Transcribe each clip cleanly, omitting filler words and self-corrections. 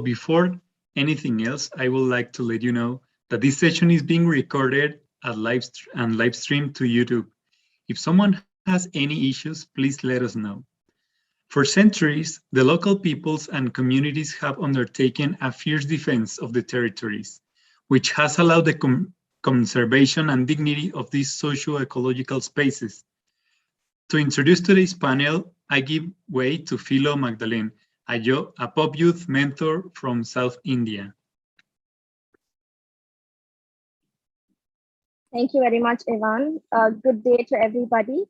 before anything else, I would like to let you know that this session is being recorded and live streamed to YouTube. If someone has any issues, please let us know. For centuries, the local peoples and communities have undertaken a fierce defense of the territories, which has allowed the conservation and dignity of these socio-ecological spaces. To introduce today's panel, I give way to Philo Magdalene, a pop youth mentor from South India. Thank you very much, Ivan. Good day to everybody.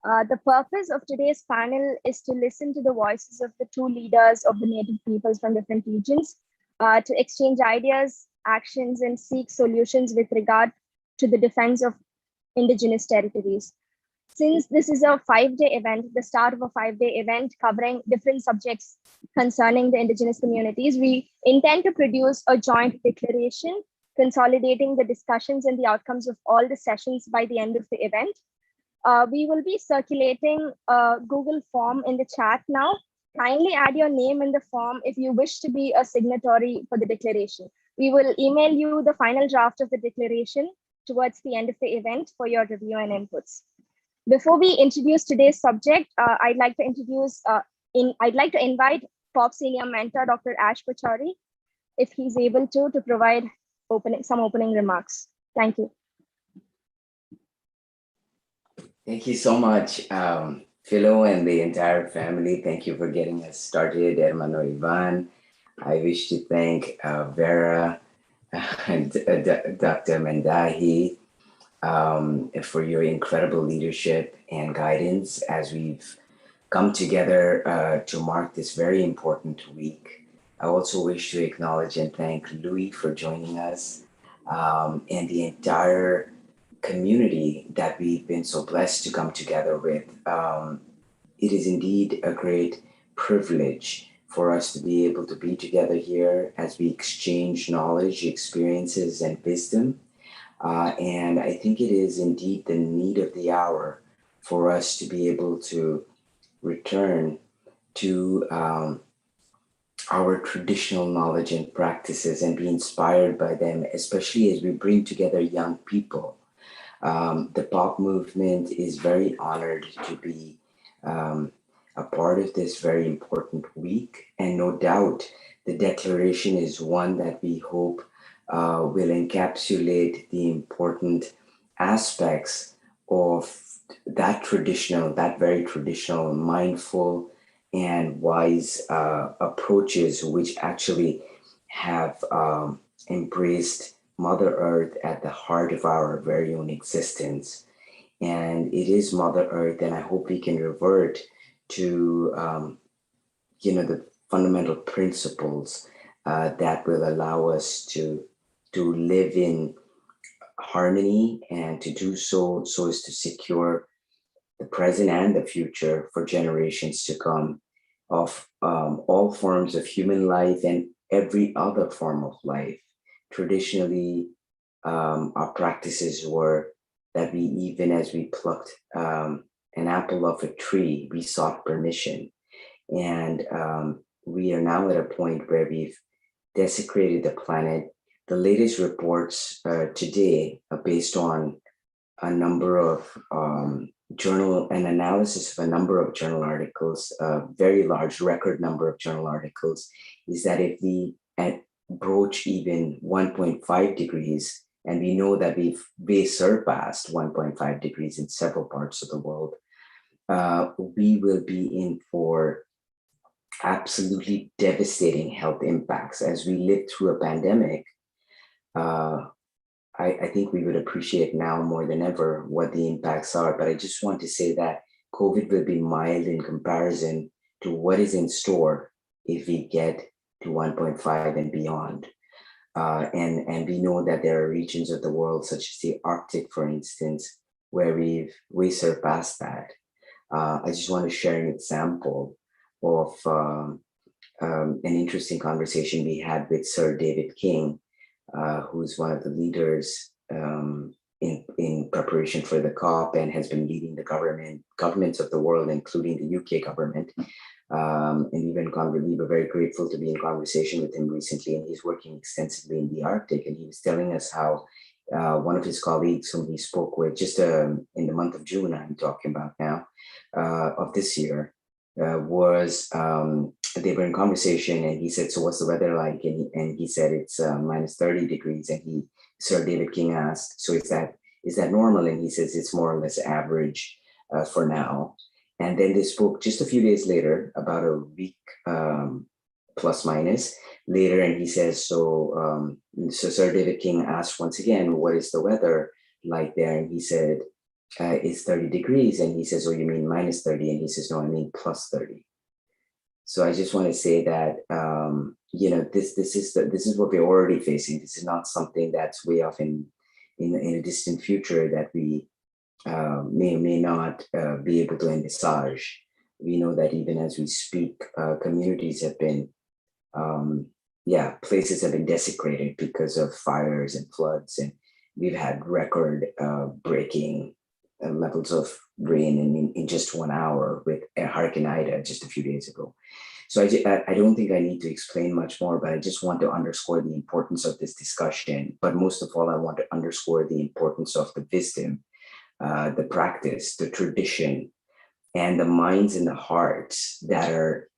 The purpose of today's panel is to listen to the voices of the true leaders of the native peoples from different regions, to exchange ideas, actions, and seek solutions with regard to the defense of indigenous territories. Since this is a 5-day event, the start of a 5-day event covering different subjects concerning the indigenous communities, we intend to produce a joint declaration consolidating the discussions and the outcomes of all the sessions by the end of the event. We will be circulating a Google form in the chat now. Kindly add your name in the form if you wish to be a signatory for the declaration. We will email you the final draft of the declaration towards the end of the event for your review and inputs. Before we introduce today's subject, I'd like to invite POP Senior Mentor, Dr. Ash Pachauri, if he's able to provide some opening remarks. Thank you. Thank you so much, Philo and the entire family. Thank you for getting us started, Hermano Ivan. I wish to thank Vera and Dr. Mendahi for your incredible leadership and guidance as we've come together to mark this very important week. I also wish to acknowledge and thank Louis for joining us and the entire community that we've been so blessed to come together with. It is indeed a great privilege for us to be able to be together here as we exchange knowledge, experiences, and wisdom. And I think it is indeed the need of the hour for us to be able to return to our traditional knowledge and practices and be inspired by them, especially as we bring together young people. The POP movement is very honored to be a part of this very important week. And no doubt the declaration is one that we hope will encapsulate the important aspects of that very traditional, mindful and wise approaches, which actually have embraced Mother Earth at the heart of our very own existence. And it is Mother Earth, and I hope we can revert to the fundamental principles that will allow us to live in harmony, and to do so as to secure the present and the future for generations to come of all forms of human life and every other form of life. Traditionally, our practices were that even as we plucked an apple off a tree, we sought permission. And we are now at a point where we've desecrated the planet. The latest reports today are based on a number of analysis of a number of journal articles, a very large record number of journal articles, is that if we broach even 1.5 degrees, and we know that we've way surpassed 1.5 degrees in several parts of the world, we will be in for absolutely devastating health impacts. As we live through a pandemic, I think we would appreciate now more than ever what the impacts are. But I just want to say that COVID will be mild in comparison to what is in store if we get to 1.5 and beyond. And we know that there are regions of the world, such as the Arctic, for instance, where we've way surpassed that. I just want to share an example of an interesting conversation we had with Sir David King, who's one of the leaders in preparation for the COP and has been leading the governments of the world, including the UK government, And we were very grateful to be in conversation with him recently, and he's working extensively in the Arctic. And he was telling us how one of his colleagues whom he spoke with just in the month of June, I'm talking about now, of this year, was they were in conversation, and he said, "So what's the weather like?" And he said it's minus 30 degrees. And Sir David King asked, "So is that normal?" And he says it's more or less average for now. And then they spoke just a few days later, about a week plus minus later, and he says, so Sir David King asked once again, "What is the weather like there?" And he said, "It's 30 degrees." And he says, "Oh, you mean minus 30? And he says, "No, I mean plus 30. So I just want to say that this is what we're already facing. This is not something that's way off in a distant future that we may or may not be able to envisage. We know that even as we speak, communities have been, places have been desecrated because of fires and floods, and we've had record-breaking levels of rain in just 1 hour with Hurricane Ida just a few days ago. So I don't think I need to explain much more, but I just want to underscore the importance of this discussion. But most of all, I want to underscore the importance of the wisdom, the practice, the tradition, and the minds and the hearts that are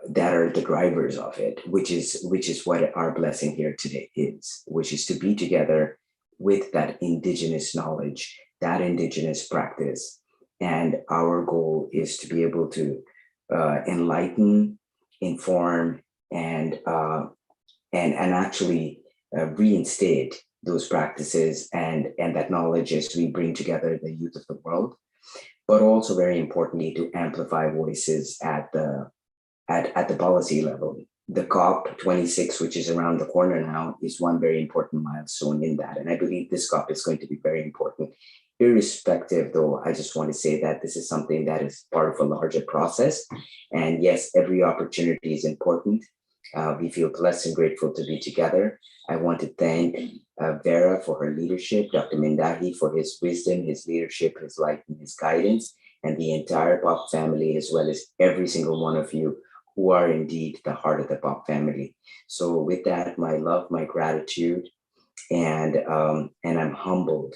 the drivers of it, which is what our blessing here today is, which is to be together with that indigenous knowledge, that indigenous practice. And our goal is to be able to enlighten, inform, and actually reinstate those practices and that knowledge as we bring together the youth of the world, but also very importantly to amplify voices at the policy level. The COP26, which is around the corner now, is one very important milestone in that. And I believe this COP is going to be very important. Irrespective, though, I just want to say that this is something that is part of a larger process. And yes, every opportunity is important. We feel blessed and grateful to be together. I want to thank Vera for her leadership, Dr. Mindahi for his wisdom, his leadership, his light, and his guidance, and the entire POP family, as well as every single one of you who are indeed the heart of the POP family. So with that, my love, my gratitude, and I'm humbled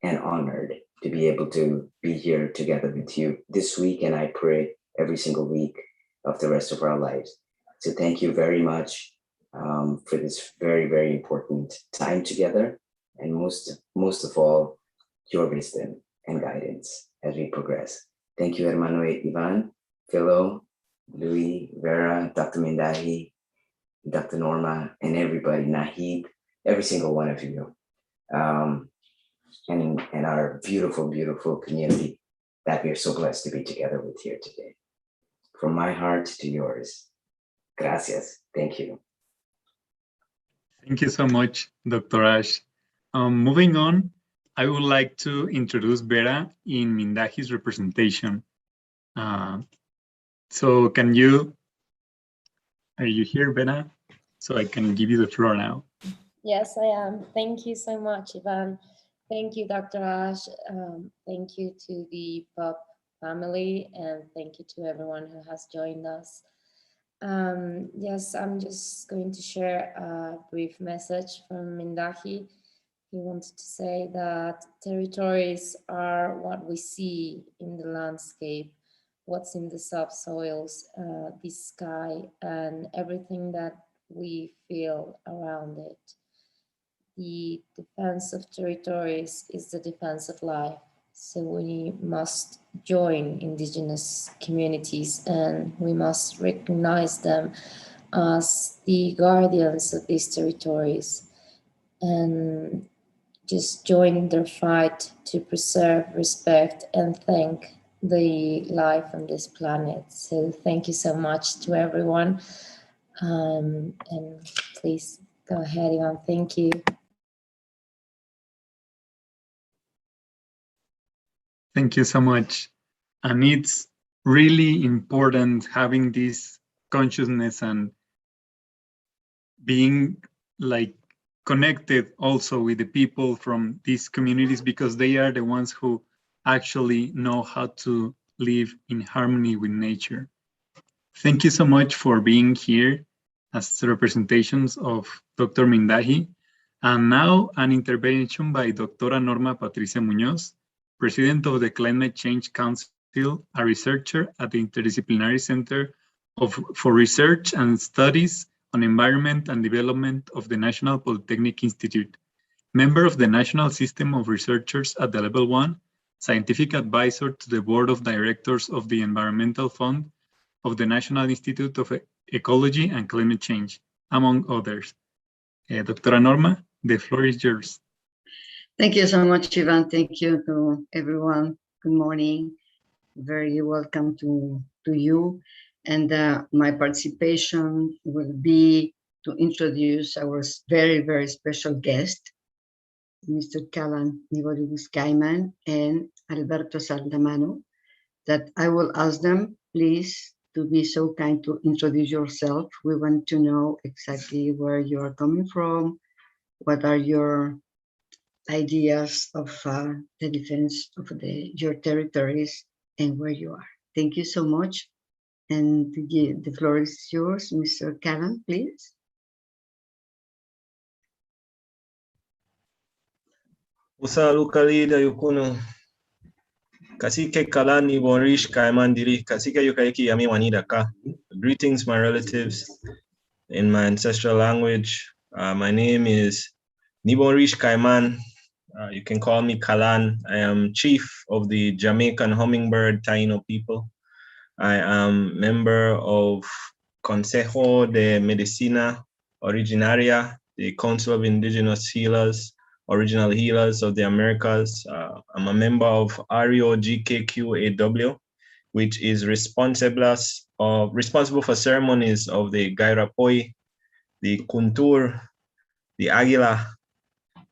and honored to be able to be here together with you this week, and I pray every single week of the rest of our lives. So thank you very much for this very, very important time together, and most of all, your wisdom and guidance as we progress. Thank you, Hermano Ivan, Philo, Louis, Vera, Dr. Mindahi, Dr. Norma, and everybody, Nahid, every single one of you, and our beautiful, beautiful community that we are so blessed to be together with here today. From my heart to yours. Gracias. Thank you. Thank you so much, Dr. Ash. Moving on, I would like to introduce Vera in Mindahi's representation. So are you here, Vera? So I can give you the floor now. Yes, I am. Thank you so much, Ivan. Thank you, Dr. Ash. Thank you to the POP family, and thank you to everyone who has joined us. Yes, I'm just going to share a brief message from Mindahi. He wanted to say that territories are what we see in the landscape, what's in the subsoils, the sky, and everything that we feel around it. The defense of territories is the defense of life. So we must join indigenous communities, and we must recognize them as the guardians of these territories, and just join their fight to preserve, respect, and thank the life on this planet. So thank you so much to everyone. And please go ahead, Ivan. Thank you. Thank you so much. And it's really important having this consciousness and being like connected also with the people from these communities, because they are the ones who actually know how to live in harmony with nature. Thank you so much for being here as representations of Dr. Mindahi. And now an intervention by Dra. Norma Patricia Muñoz, President of the Climate Change Council, a researcher at the Interdisciplinary Center for Research and Studies on Environment and Development of the National Polytechnic Institute, member of the National System of Researchers at the Level 1, scientific advisor to the Board of Directors of the Environmental Fund of the National Institute of Ecology and Climate Change, among others. Dra. Norma, the floor is yours. Thank you so much, Ivan. Thank you to everyone. Good morning. Very welcome to you. And my participation will be to introduce our very, very special guest, Mr. Callum Kaiman and Alberto Salazar, that I will ask them, please, to be so kind to introduce yourself. We want to know exactly where you are coming from, what are your ideas of the defense of your territories and where you are. Thank you so much. And the floor is yours, Mr. Callum, please. Usa lukalida yukuno kasike kalani borish kaimandiri kasike yukaiki yami wanidaka. Greetings, my relatives, in my ancestral language. My name is Niborish Kaiman. You can call me Kalan. I am chief of the Jamaican Hummingbird Taino people. I am member of Consejo de Medicina Originaria, the Council of Indigenous Healers, Original Healers of the Americas. I'm a member of REOGKQAW, which is responsible for ceremonies of the Gairapoi, the Kuntur, the Águila,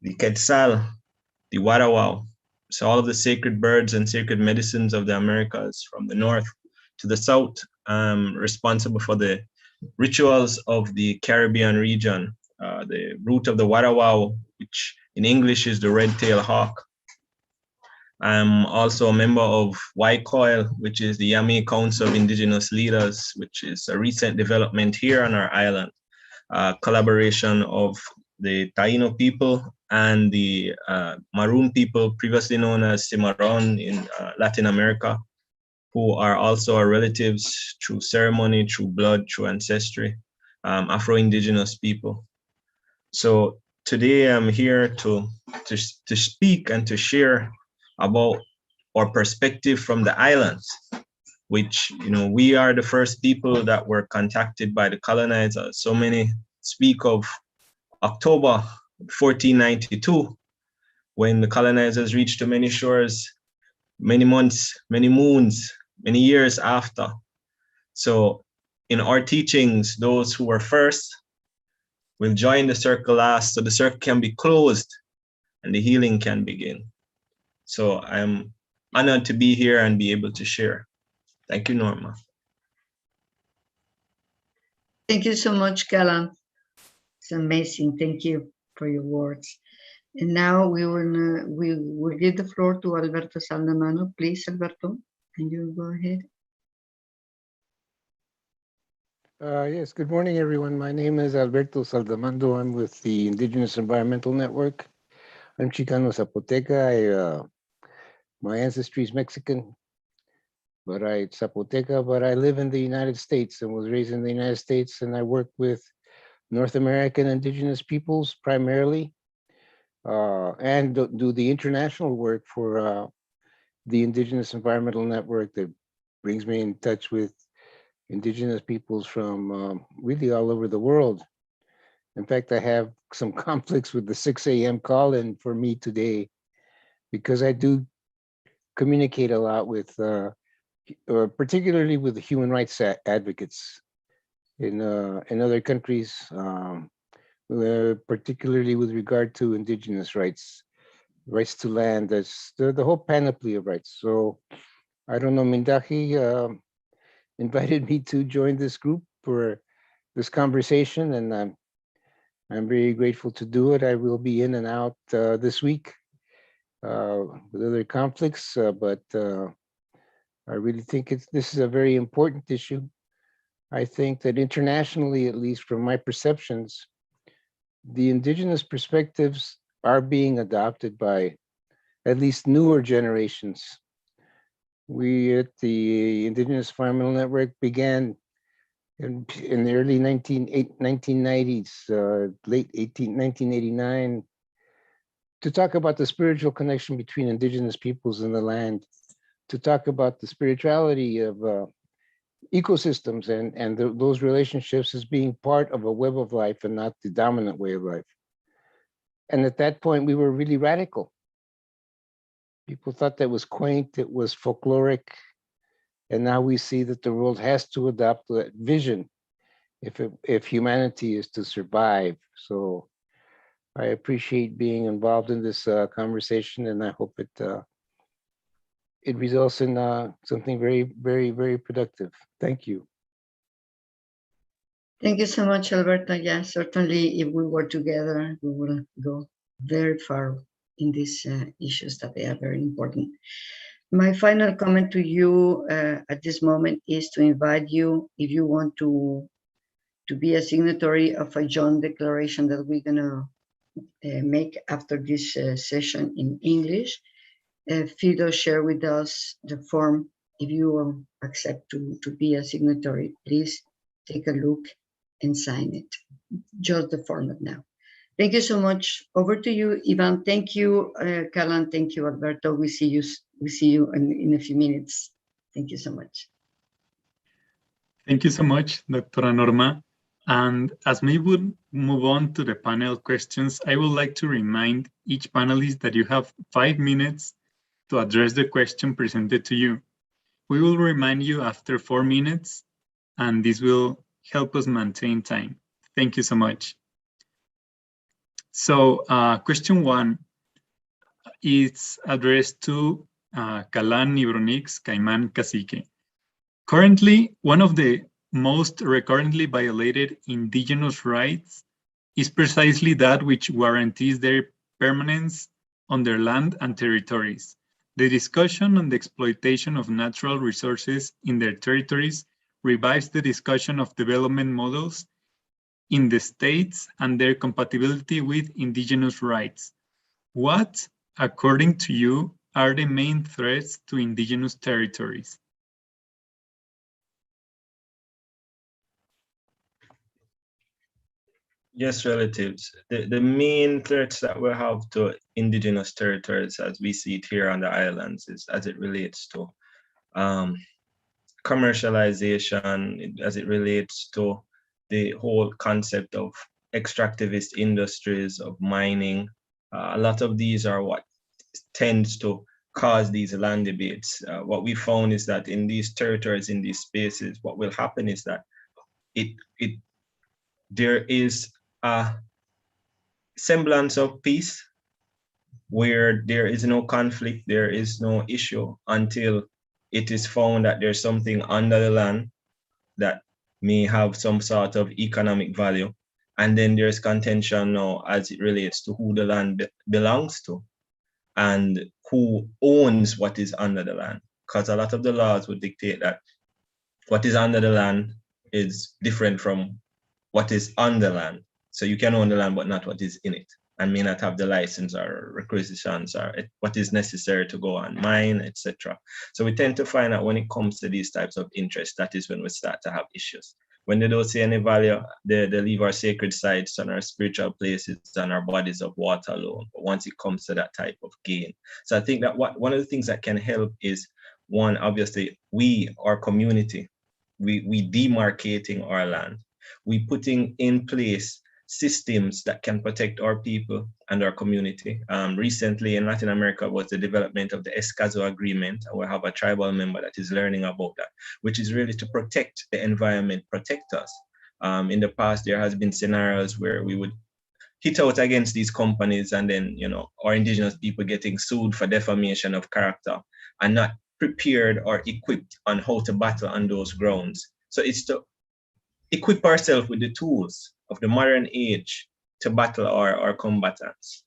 the Quetzal, the Warawau. So all of the sacred birds and sacred medicines of the Americas, from the north to the south, responsible for the rituals of the Caribbean region. The root of the Warawau, which in English is the red-tailed hawk. I'm also a member of YCOIL, which is the Yami Council of Indigenous Leaders, which is a recent development here on our island. Collaboration of the Taino people and the Maroon people, previously known as Cimarron in Latin America, who are also our relatives through ceremony, through blood, through ancestry, Afro-Indigenous people. So today I'm here to speak and to share about our perspective from the islands, which, you know, we are the first people that were contacted by the colonizers. So many speak of October 1492, when the colonizers reached the many shores, many months, many moons, many years after. So in our teachings, those who were first will join the circle last, so the circle can be closed and the healing can begin. So I'm honored to be here and be able to share. Thank you, Norma. Thank you so much, Callum. It's amazing. Thank you for your words. And now we will give the floor to Alberto Salazar. Please, Alberto, can you go ahead? Yes, good morning, everyone. My name is Alberto Salazar. I'm with the Indigenous Environmental Network. I'm Chicano Zapoteca. My ancestry is Mexican, but Zapoteca, but I live in the United States and was raised in the United States, and I work with North American indigenous peoples primarily, and do the international work for the Indigenous Environmental Network that brings me in touch with indigenous peoples from really all over the world. In fact, I have some conflicts with the 6 a.m. call-in for me today, because I do communicate a lot with, particularly with the human rights advocates in other countries, particularly with regard to indigenous rights, rights to land, that's the whole panoply of rights. So I don't know, Mindahi invited me to join this group for this conversation, and I'm very grateful to do it. I will be in and out this week with other conflicts, but I really think this is a very important issue. I think that internationally, at least from my perceptions, the indigenous perspectives are being adopted by at least newer generations. We at the Indigenous Environmental Network began in the early 1990s, late 1989, to talk about the spiritual connection between indigenous peoples and the land, to talk about the spirituality of ecosystems and those relationships as being part of a web of life and not the dominant way of life. And at that point, we were really radical. People thought that was quaint, it was folkloric. And now we see that the world has to adopt that vision if humanity is to survive. So I appreciate being involved in this conversation, and I hope it results in something very, very, very productive. Thank you. Thank you so much, Alberto. Yeah, certainly if we work together, we will go very far in these issues that they are very important. My final comment to you at this moment is to invite you, if you want to be a signatory of a joint declaration that we're gonna make after this session in English. Fido, share with us the form. If you accept to be a signatory, please take a look and sign it. Just the format now. Thank you so much. Over to you, Ivan. Thank you, Callum. Thank you, Alberto. We see you in a few minutes. Thank you so much. Thank you so much, Dr. Norma. And as we would move on to the panel questions, I would like to remind each panelist that you have 5 minutes to address the question presented to you. We will remind you after 4 minutes, and this will help us maintain time. Thank you so much. So question 1 is addressed to Callum Kaiman Cacique. Currently, one of the most recurrently violated indigenous rights is precisely that which guarantees their permanence on their land and territories. The discussion on the exploitation of natural resources in their territories revives the discussion of development models in the states and their compatibility with indigenous rights. What, according to you, are the main threats to indigenous territories? Yes, relatives. The main threats that we have to indigenous territories as we see it here on the islands is as it relates to commercialization, as it relates to the whole concept of extractivist industries, of mining. A lot of these are what tends to cause these land debates. What we found is that in these territories, in these spaces, what will happen is that there is a semblance of peace where there is no conflict, there is no issue until it is found that there's something under the land that may have some sort of economic value. And then there's contention now as it relates to who the land belongs to and who owns what is under the land. Because a lot of the laws would dictate that what is under the land is different from what is on the land. So you can own the land, but not what is in it, and may not have the license or requisitions or what is necessary to go and mine, etc. So we tend to find that when it comes to these types of interests, that is when we start to have issues. When they don't see any value, they leave our sacred sites and our spiritual places and our bodies of water alone. But once it comes to that type of gain. So I think that one of the things that can help is, one, obviously, we, our community, we demarcating our land. We putting in place systems that can protect our people and our community. Recently in Latin America was the development of the Escazo Agreement, and we have a tribal member that is learning about that, which is really to protect the environment, protect us. In the past, there has been scenarios where we would hit out against these companies and then, our indigenous people getting sued for defamation of character and not prepared or equipped on how to battle on those grounds. So it's to equip ourselves with the tools of the modern age to battle our combatants.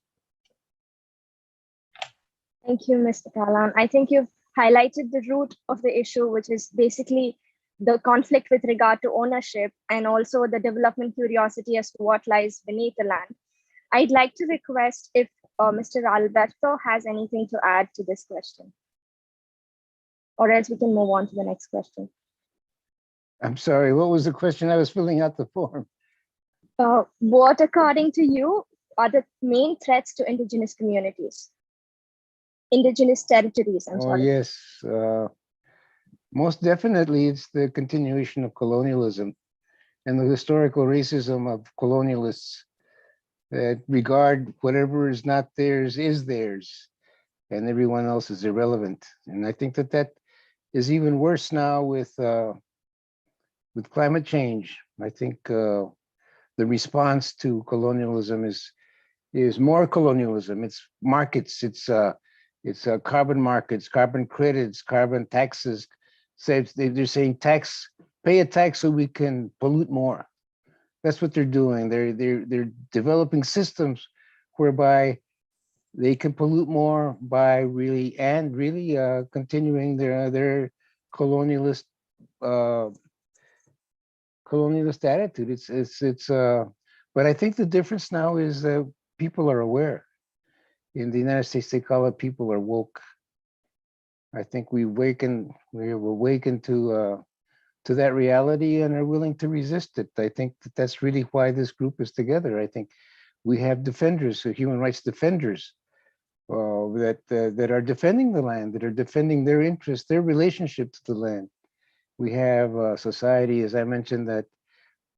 Thank you, Mr. Callum. I think you've highlighted the root of the issue, which is basically the conflict with regard to ownership, and also the development curiosity as to what lies beneath the land. I'd like to request if Mr. Alberto has anything to add to this question, or else we can move on to the next question. I'm sorry, what was the question? I was filling out the form. What, according to you, are the main threats to indigenous communities? Indigenous territories, I'm sorry. Yes. Most definitely, it's the continuation of colonialism and the historical racism of colonialists that regard whatever is not theirs is theirs, and everyone else is irrelevant. And I think that that is even worse now with climate change. I think the response to colonialism is more colonialism. It's markets. It's carbon markets, carbon credits, carbon taxes. They're saying pay a tax so we can pollute more. That's what they're doing. They're developing systems whereby they can pollute more by really continuing their colonialist attitude. But I think the difference now is that people are aware. In the United States, they call it people are woke. I think we have awakened to that reality and are willing to resist it. I think that that's really why this group is together. I think we have defenders, human rights defenders, that are defending the land, that are defending their interests, their relationship to the land. We have a society, as I mentioned, that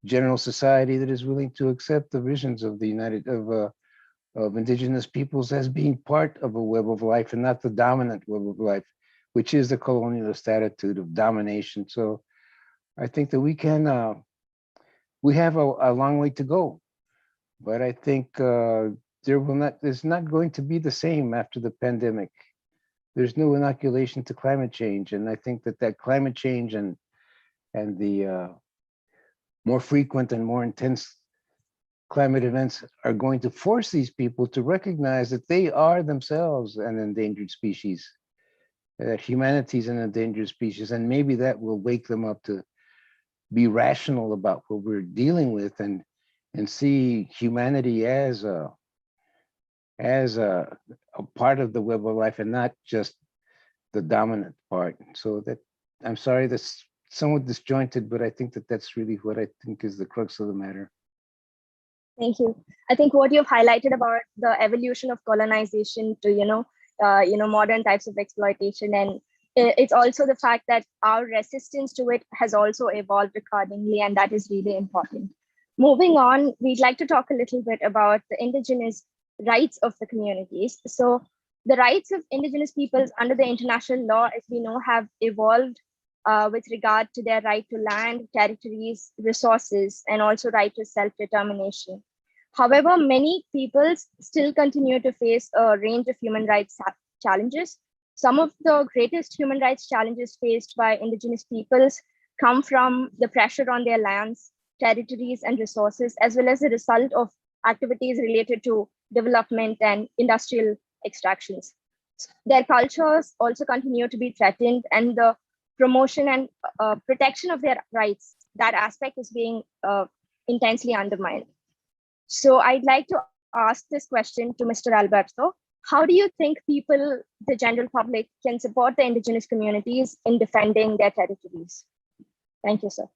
general society that is willing to accept the visions of of indigenous peoples as being part of a web of life and not the dominant web of life, which is the colonialist attitude of domination. So I think that we have a long way to go, but I think it's not going to be the same after the pandemic. There's no inoculation to climate change. And I think that climate change and the more frequent and more intense climate events are going to force these people to recognize that they are themselves an endangered species, that humanity is an endangered species, and maybe that will wake them up to be rational about what we're dealing with and see humanity as a part of the web of life and not just the dominant part. So that, I'm sorry, that's somewhat disjointed, but I think that that's really what I think is the crux of the matter. Thank you. I think what you've highlighted about the evolution of colonization to, modern types of exploitation, and it's also the fact that our resistance to it has also evolved accordingly, and that is really important. Moving on, we'd like to talk a little bit about the indigenous rights of the communities. So the rights of indigenous peoples under the international law, as we know, have evolved with regard to their right to land, territories, resources, and also right to self-determination. However, many peoples still continue to face a range of human rights challenges. Some of the greatest human rights challenges faced by indigenous peoples come from the pressure on their lands, territories, and resources, as well as a result of activities related to development and industrial extractions. Their cultures also continue to be threatened, and the promotion and protection of their rights, that aspect is being intensely undermined. So I'd like to ask this question to Mr. Alberto. How do you think people, the general public, can support the indigenous communities in defending their territories? Thank you, sir.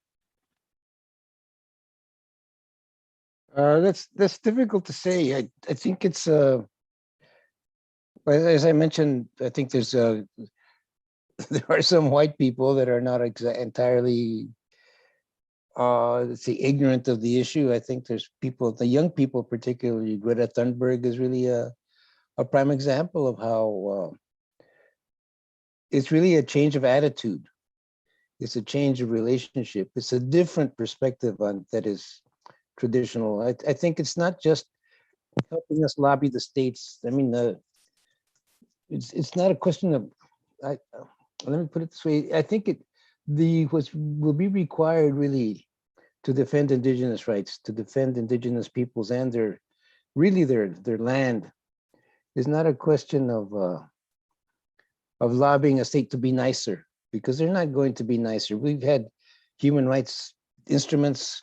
That's difficult to say. I think it's as I mentioned, I think there's there are some white people that are not entirely let's say ignorant of the issue. I think there's people, the young people particularly, Greta Thunberg is really a prime example of how it's really a change of attitude. It's a change of relationship. It's a different perspective on that is traditional. I think it's not just helping us lobby the states. I mean, it's not a question of, let me put it this way. I think what will be required really to defend indigenous rights, to defend indigenous peoples and their land, is not a question of lobbying a state to be nicer, because they're not going to be nicer. We've had human rights instruments,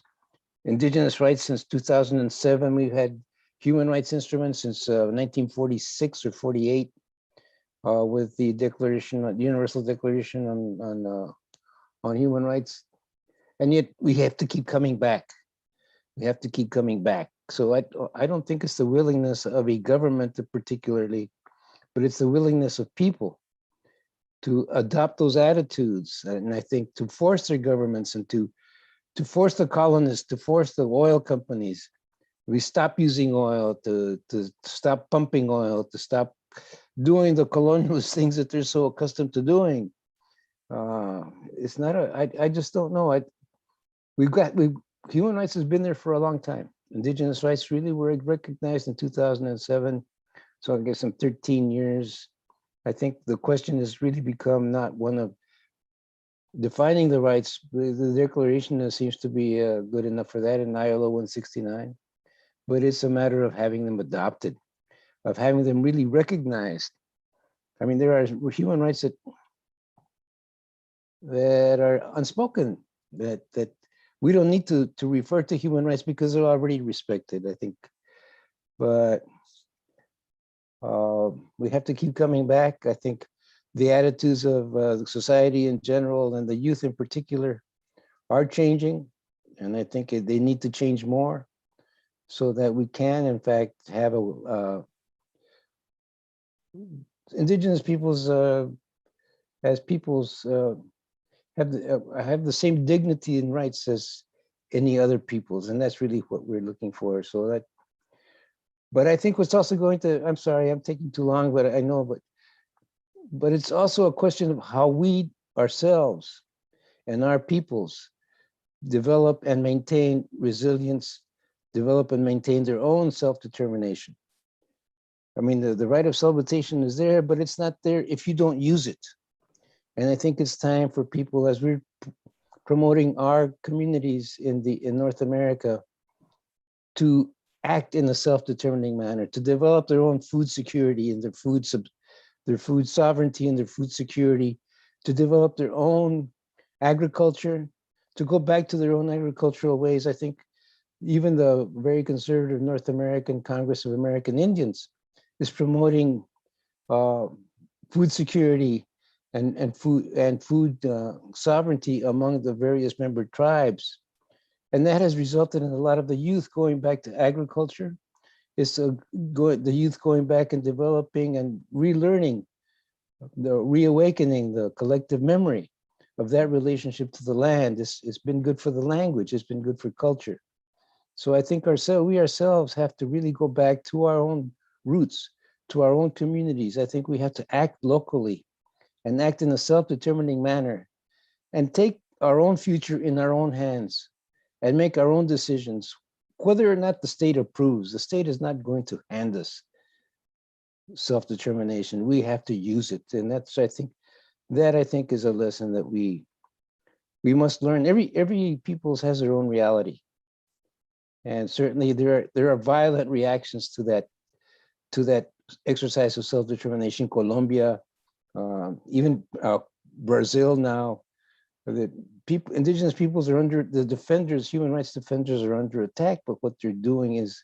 indigenous rights since 2007. We've had human rights instruments since 1946 or 48 with the Declaration, Universal Declaration on Human Rights. And yet we have to keep coming back. We have to keep coming back. So I don't think it's the willingness of a government particularly, but it's the willingness of people to adopt those attitudes. And I think to force their governments and to force the colonists, to force the oil companies, we stop using oil, to stop pumping oil, to stop doing the colonialist things that they're so accustomed to doing. It's not I just don't know. Human rights has been there for a long time. Indigenous rights really were recognized in 2007. So I guess in 13 years, I think the question has really become not one of defining the rights. The declaration seems to be good enough for that in ILO 169, but it's a matter of having them adopted, of having them really recognized. I mean, there are human rights that are unspoken, that we don't need to refer to human rights because they're already respected, I think. But we have to keep coming back. I think the attitudes of the society in general and the youth in particular are changing. And I think they need to change more so that we can, in fact, have indigenous peoples as peoples have the same dignity and rights as any other peoples. And that's really what we're looking for. So that, but I think what's also going to, I'm sorry, I'm taking too long, but I know, but it's also a question of how we ourselves and our peoples develop and maintain resilience, develop and maintain their own self-determination. I mean, the right of self-determination is there, but it's not there if you don't use it. And I think it's time for people, as we're promoting our communities in North America, to act in a self-determining manner, to develop their own food security and their food sovereignty and their food security, to develop their own agriculture, to go back to their own agricultural ways. I think even the very conservative North American Congress of American Indians is promoting food security and food sovereignty among the various member tribes. And that has resulted in a lot of the youth going back to agriculture. It's the youth going back and developing and relearning, reawakening the collective memory of that relationship to the land. It's been good for the language. It's been good for culture. So I think we ourselves have to really go back to our own roots, to our own communities. I think we have to act locally and act in a self-determining manner and take our own future in our own hands and make our own decisions, whether or not the state approves. The state is not going to hand us self-determination. We have to use it. And that's, I think is a lesson that we must learn. Every peoples has their own reality. And certainly there are violent reactions to that exercise of self-determination. Colombia, even Brazil now, indigenous peoples are under, the defenders, human rights defenders are under attack, but what they're doing is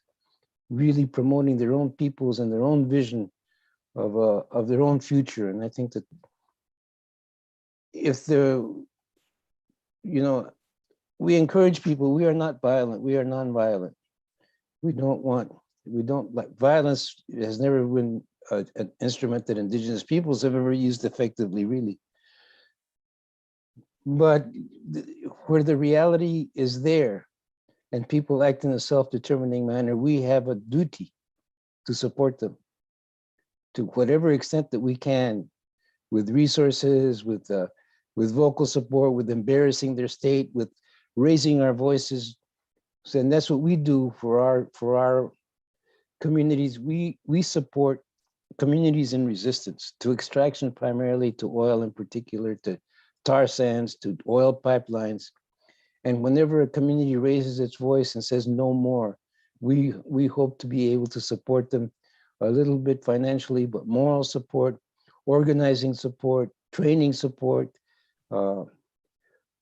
really promoting their own peoples and their own vision of their own future. And I think that if we encourage people, we are not violent, we are non-violent. We don't like violence. Has never been an instrument that indigenous peoples have ever used effectively, really. But where the reality is there and people act in a self-determining manner, we have a duty to support them to whatever extent that we can, with resources, with vocal support, with embarrassing their state, with raising our voices. And that's what we do for our communities. We support communities in resistance to extraction, primarily to oil in particular, to tar sands, to oil pipelines. And whenever a community raises its voice and says no more, we hope to be able to support them a little bit financially, but moral support, organizing support, training support,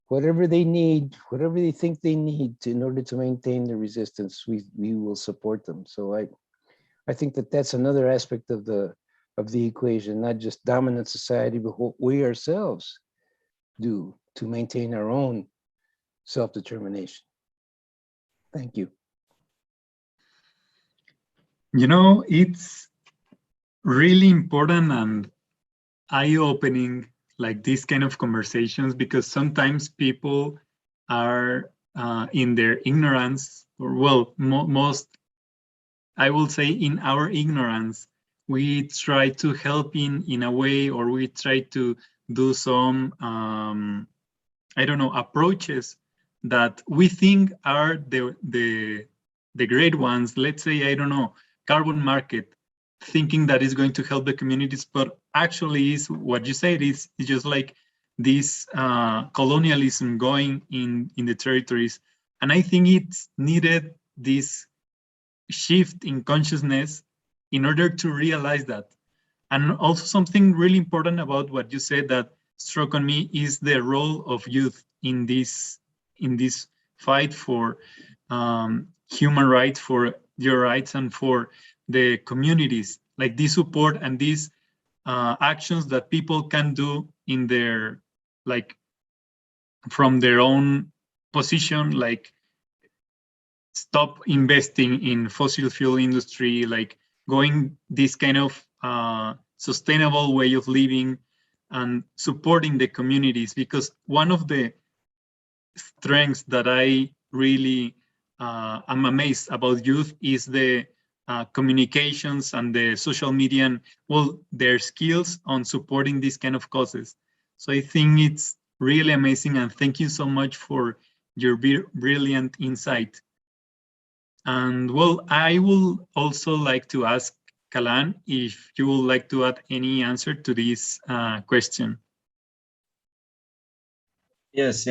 whatever they need, whatever they think they need in order to maintain the resistance, we will support them. So I think that that's another aspect of the equation, not just dominant society, but what we ourselves do to maintain our own self-determination. Thank you. You know, it's really important and eye-opening, like these kind of conversations, because sometimes people are in their ignorance, or well, most, I will say in our ignorance, we try to help in a way, or we try to do some, I don't know, approaches that we think are the great ones. Let's say, I don't know, carbon market, thinking that is going to help the communities, but actually is what you said, is just like this colonialism going in the territories. And I think it's needed this shift in consciousness in order to realize that. And also something really important about what you said that struck on me is the role of youth in this fight for human rights, for your rights, and for the communities, like this support and these actions that people can do in their, like, from their own position, like stop investing in fossil fuel industry, like going this kind of sustainable way of living and supporting the communities. Because one of the strengths that I really am amazed about youth is the communications and the social media and, well, their skills on supporting these kind of causes. So I think it's really amazing, and thank you so much for your brilliant insight. And well, I will also like to ask Kalan if you would like to add any answer to this question. Yes.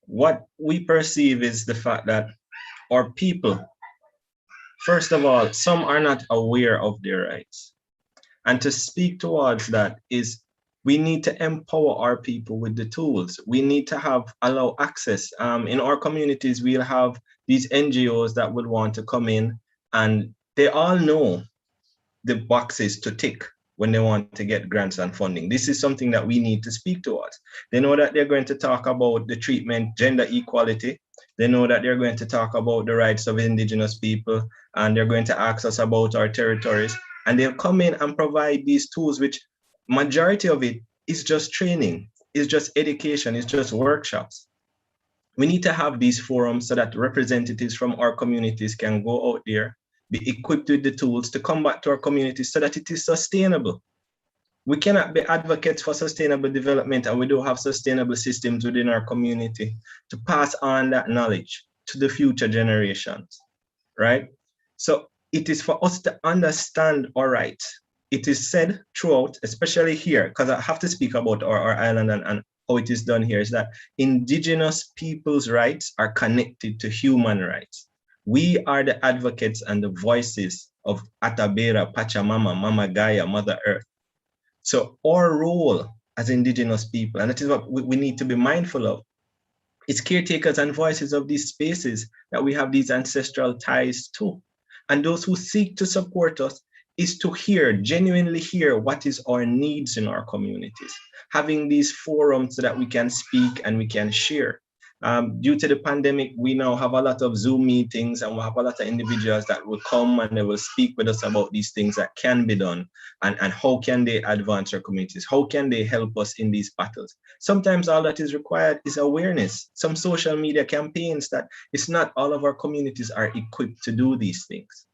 What we perceive is the fact that our people, first of all, some are not aware of their rights. And to speak towards that is we need to empower our people with the tools. We need to allow access. In our communities, we'll have these NGOs that will want to come in, and they all know the boxes to tick when they want to get grants and funding. This is something that we need to speak towards. They know that they're going to talk about the treatment, gender equality. They know that they're going to talk about the rights of Indigenous people, and they're going to ask us about our territories. And they'll come in and provide these tools, which majority of it is just training, is just education, is just workshops. We need to have these forums so that representatives from our communities can go out there, be equipped with the tools to come back to our communities so that it is sustainable. We cannot be advocates for sustainable development and we don't have sustainable systems within our community to pass on that knowledge to the future generations, right? So it is for us to understand our rights. It is said throughout, especially here, because I have to speak about our island and how it is done here, is that Indigenous people's rights are connected to human rights. We are the advocates and the voices of Atabera, Pachamama, Mama Gaia, Mother Earth. So our role as Indigenous people, and that is what we need to be mindful of, is caretakers and voices of these spaces that we have these ancestral ties to. And those who seek to support us is to genuinely hear what is our needs in our communities, having these forums so that we can speak and we can share. Due to the pandemic, we now have a lot of Zoom meetings and we have a lot of individuals that will come and they will speak with us about these things that can be done and how can they advance our communities, how can they help us in these battles. Sometimes all that is required is awareness, some social media campaigns that it's not all of our communities are equipped to do these things.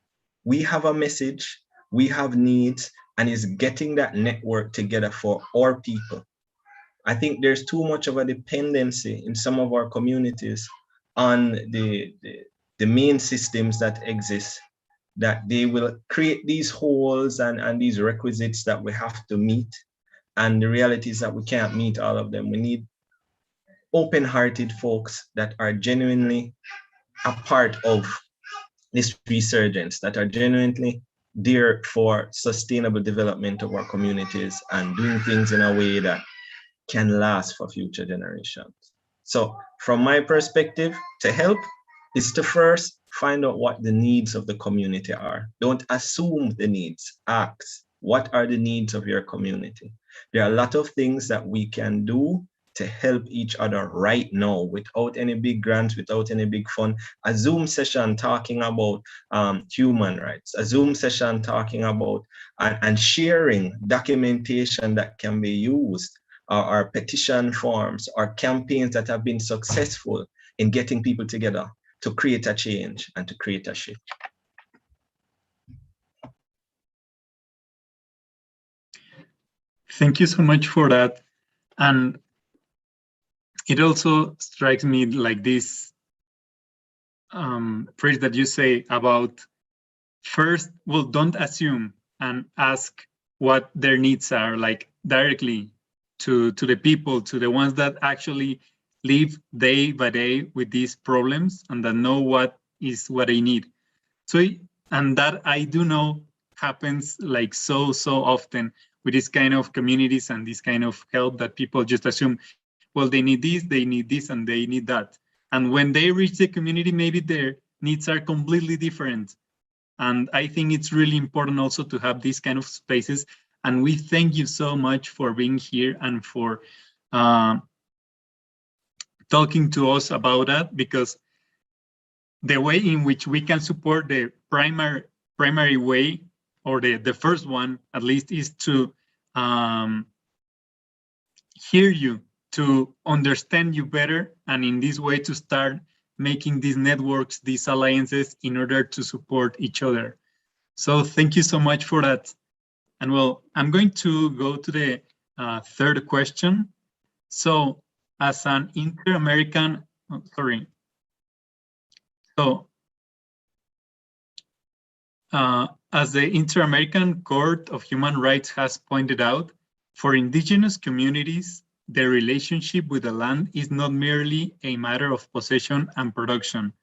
We have a message, we have needs, and is getting that network together for our people. I think there's too much of a dependency in some of our communities on the main systems that exist, that they will create these holes and these requisites that we have to meet. And the reality is that we can't meet all of them. We need open-hearted folks that are genuinely a part of this resurgence, that are genuinely there for sustainable development of our communities and doing things in a way that can last for future generations. So from my perspective, to help is to first find out what the needs of the community are. Don't assume the needs. Ask, what are the needs of your community? There are a lot of things that we can do to help each other right now without any big grants, without any big fund. A Zoom session talking about human rights, a Zoom session talking about and sharing documentation that can be used, or petition forms, or campaigns that have been successful in getting people together to create a change and to create a shift. Thank you so much for that. And it also strikes me like this phrase that you say about first, well, don't assume and ask what their needs are, like directly to the people, to the ones that actually live day by day with these problems and that know what they need. So, and that I do know happens like so often with this kind of communities and this kind of help that people just assume, well, they need this, and they need that. And when they reach the community, maybe their needs are completely different. And I think it's really important also to have these kind of spaces. And we thank you so much for being here and for talking to us about that, because the way in which we can support the primary way, or the first one at least, is to hear you, to understand you better, and in this way to start making these networks, these alliances, in order to support each other. So thank you so much for that. And well, I'm going to go to the third question. So as an Inter-American, as the Inter-American Court of Human Rights has pointed out, for Indigenous communities, their relationship with the land is not merely a matter of possession and production,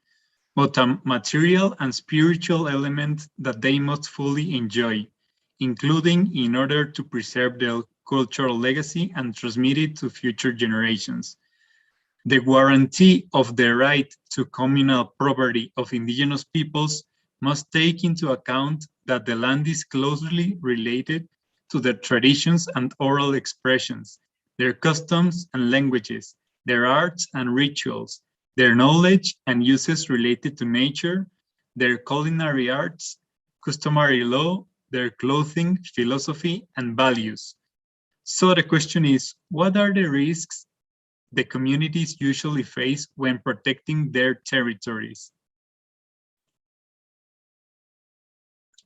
but a material and spiritual element that they must fully enjoy, including in order to preserve their cultural legacy and transmit it to future generations. The guarantee of the right to communal property of Indigenous peoples must take into account that the land is closely related to their traditions and oral expressions, their customs and languages, their arts and rituals, their knowledge and uses related to nature, their culinary arts, customary law, their clothing, philosophy, and values. So the question is, what are the risks the communities usually face when protecting their territories?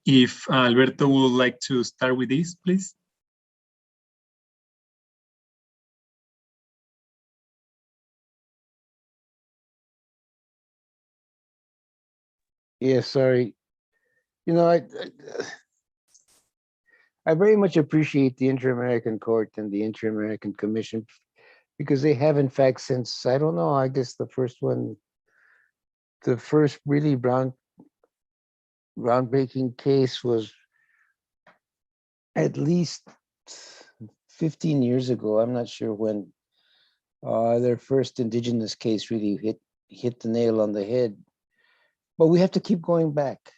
If Alberto would like to start with this, please. Yeah, sorry. You know, I very much appreciate the Inter-American Court and the Inter-American Commission, because they have, in fact, since, I don't know, I guess the first really groundbreaking case was at least 15 years ago. I'm not sure when their first Indigenous case really hit the nail on the head. But we have to keep going back.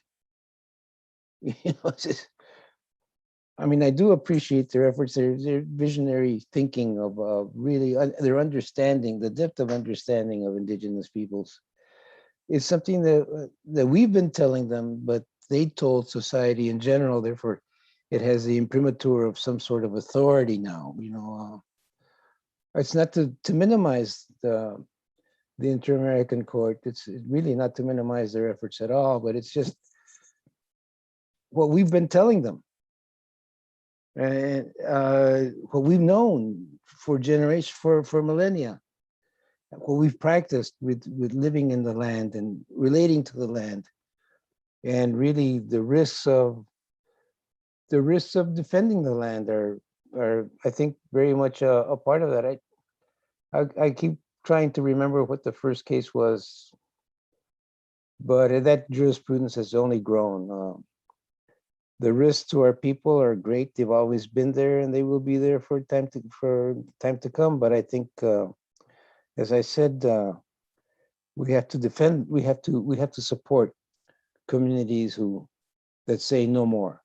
You know, I mean, I do appreciate their efforts, their visionary thinking of really their understanding, the depth of understanding of Indigenous peoples. It's something that we've been telling them, but they told society in general. Therefore, it has the imprimatur of some sort of authority now. You know, it's not to minimize the Inter-American Court. It's really not to minimize their efforts at all, but it's just what we've been telling them. And what we've known for generations, for millennia, what we've practiced with living in the land and relating to the land, and really the risks of defending the land are I think very much a part of that. I keep trying to remember what the first case was, but that jurisprudence has only grown. The risks to our people are great. They've always been there, and they will be there for time to come. But I think, as I said, we have to defend. We have to support communities that say no more.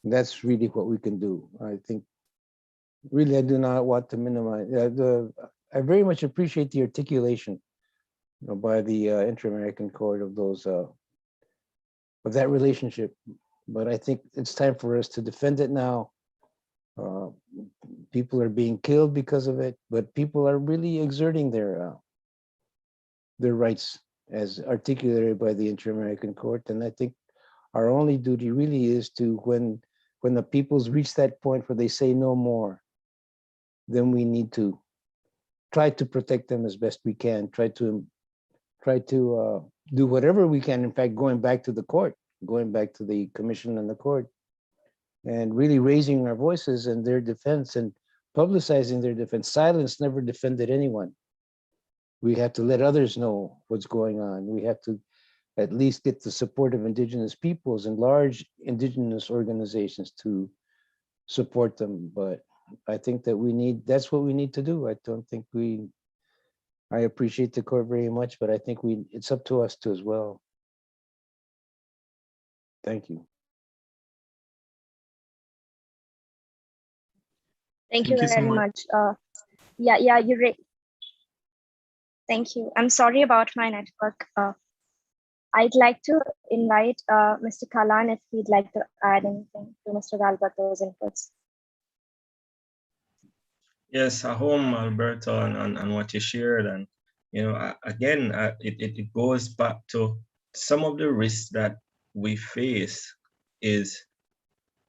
And that's really what we can do. I think. Really, I do not want to minimize. I very much appreciate the articulation, by the Inter-American Court of that relationship. But I think it's time for us to defend it now. People are being killed because of it, but people are really exerting their rights as articulated by the Inter-American Court. And I think our only duty really is to, when the peoples reach that point where they say no more, then we need to try to protect them as best we can, try to do whatever we can. In fact, going back to the court, going back to the commission and the court, and really raising our voices in their defense and publicizing their defense. Silence never defended anyone. We have to let others know what's going on. We have to at least get the support of indigenous peoples and large indigenous organizations to support them. But I think that that's what we need to do. I don't think I appreciate the court very much, but I think it's up to us to as well. Thank you. Thank you Thank you so very much. much. Yeah, you're right. Thank you. I'm sorry about my network. I'd like to invite Mr. Kaiman if he'd like to add anything to Mr. Alberto's inputs. Yes, a home, Alberto, and what you shared. And, again, it goes back to some of the risks that we face is,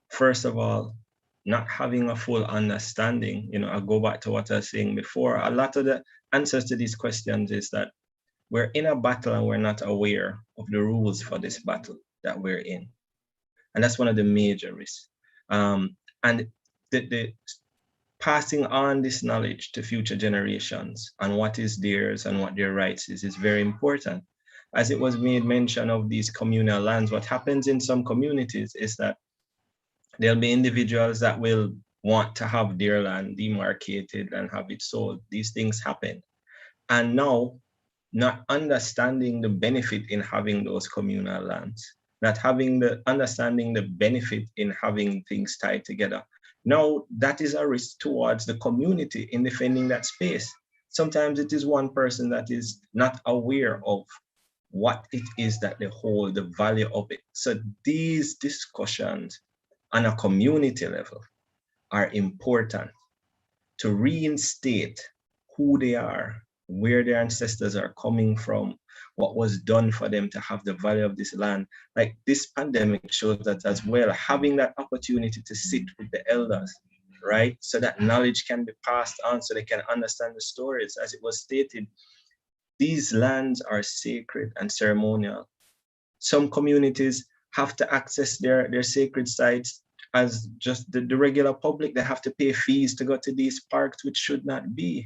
first of all, not having a full understanding. I go back to what I was saying before. A lot of the answers to these questions is that we're in a battle and we're not aware of the rules for this battle that we're in. And that's one of the major risks. And the passing on this knowledge to future generations and what is theirs and what their rights is very important. As it was made mention of these communal lands, what happens in some communities is that there'll be individuals that will want to have their land demarcated and have it sold. These things happen. And now, not understanding the benefit in having those communal lands, not understanding the benefit in having things tied together. Now, that is a risk towards the community in defending that space. Sometimes it is one person that is not aware of what it is that they hold, the value of it. So these discussions on a community level are important to reinstate who they are, where their ancestors are coming from, what was done for them to have the value of this land. Like this pandemic shows that as well, having that opportunity to sit with the elders, right? So that knowledge can be passed on so they can understand the stories. As it was stated, these lands are sacred and ceremonial. Some communities have to access their sacred sites as just the regular public. They have to pay fees to go to these parks, which should not be.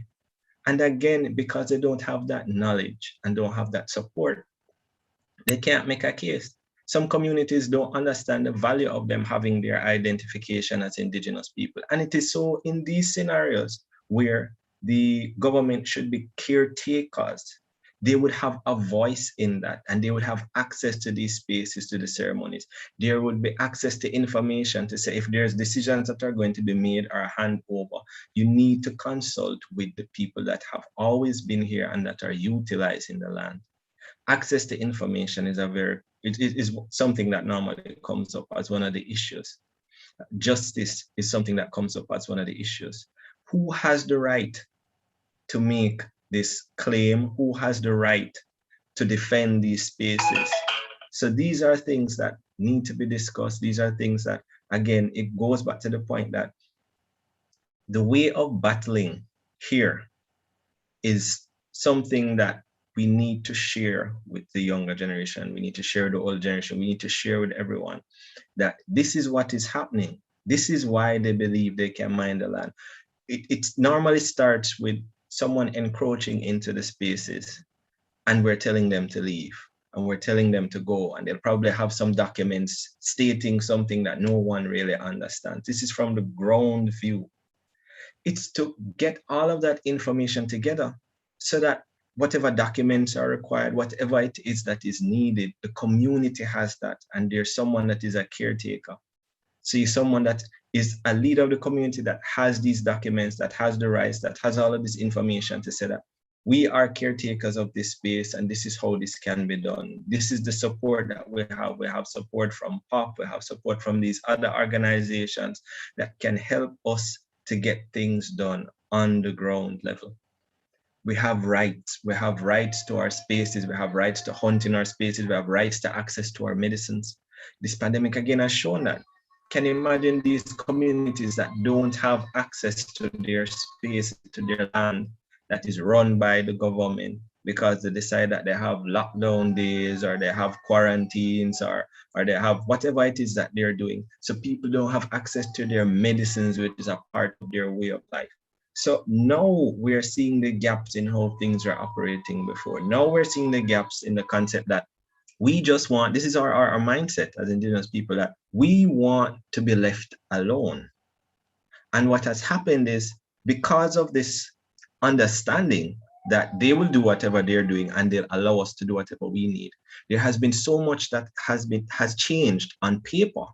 And again, because they don't have that knowledge and don't have that support, they can't make a case. Some communities don't understand the value of them having their identification as indigenous people. And it is so in these scenarios where the government should be caretakers. They would have a voice in that, and they would have access to these spaces, to the ceremonies. There would be access to information to say if there's decisions that are going to be made or hand over, you need to consult with the people that have always been here and that are utilizing the land. Access to information is is something that normally comes up as one of the issues. Justice is something that comes up as one of the issues. Who has the right to make this claim? Who has the right to defend these spaces? So these are things that need to be discussed. These are things that, again, it goes back to the point that the way of battling here is something that we need to share with the younger generation. We need to share with the old generation. We need to share with everyone that this is what is happening. This is why they believe they can mine the land. It normally starts with someone encroaching into the spaces and we're telling them to leave. and we're telling them to go, and they'll probably have some documents stating something that no one really understands. This is from the ground view. It's to get all of that information together so that whatever documents are required, whatever it is that is needed, the community has that, and there's someone that is a caretaker. See, someone that is a leader of the community that has these documents, that has the rights, that has all of this information to say that we are caretakers of this space and this is how this can be done. This is the support that we have. We have support from POP, we have support from these other organizations that can help us to get things done on the ground level. We have rights. We have rights to our spaces. We have rights to hunt in our spaces. We have rights to access to our medicines. This pandemic again has shown that. Can you imagine these communities that don't have access to their space, to their land that is run by the government because they decide that they have lockdown days or they have quarantines or they have whatever it is that they're doing. So people don't have access to their medicines, which is a part of their way of life. So now we're seeing the gaps in how things are operating before. Now we're seeing the gaps in the concept that we just want, this is our mindset as Indigenous people, that we want to be left alone. And what has happened is, because of this understanding that they will do whatever they're doing and they'll allow us to do whatever we need, there has been so much that has changed on paper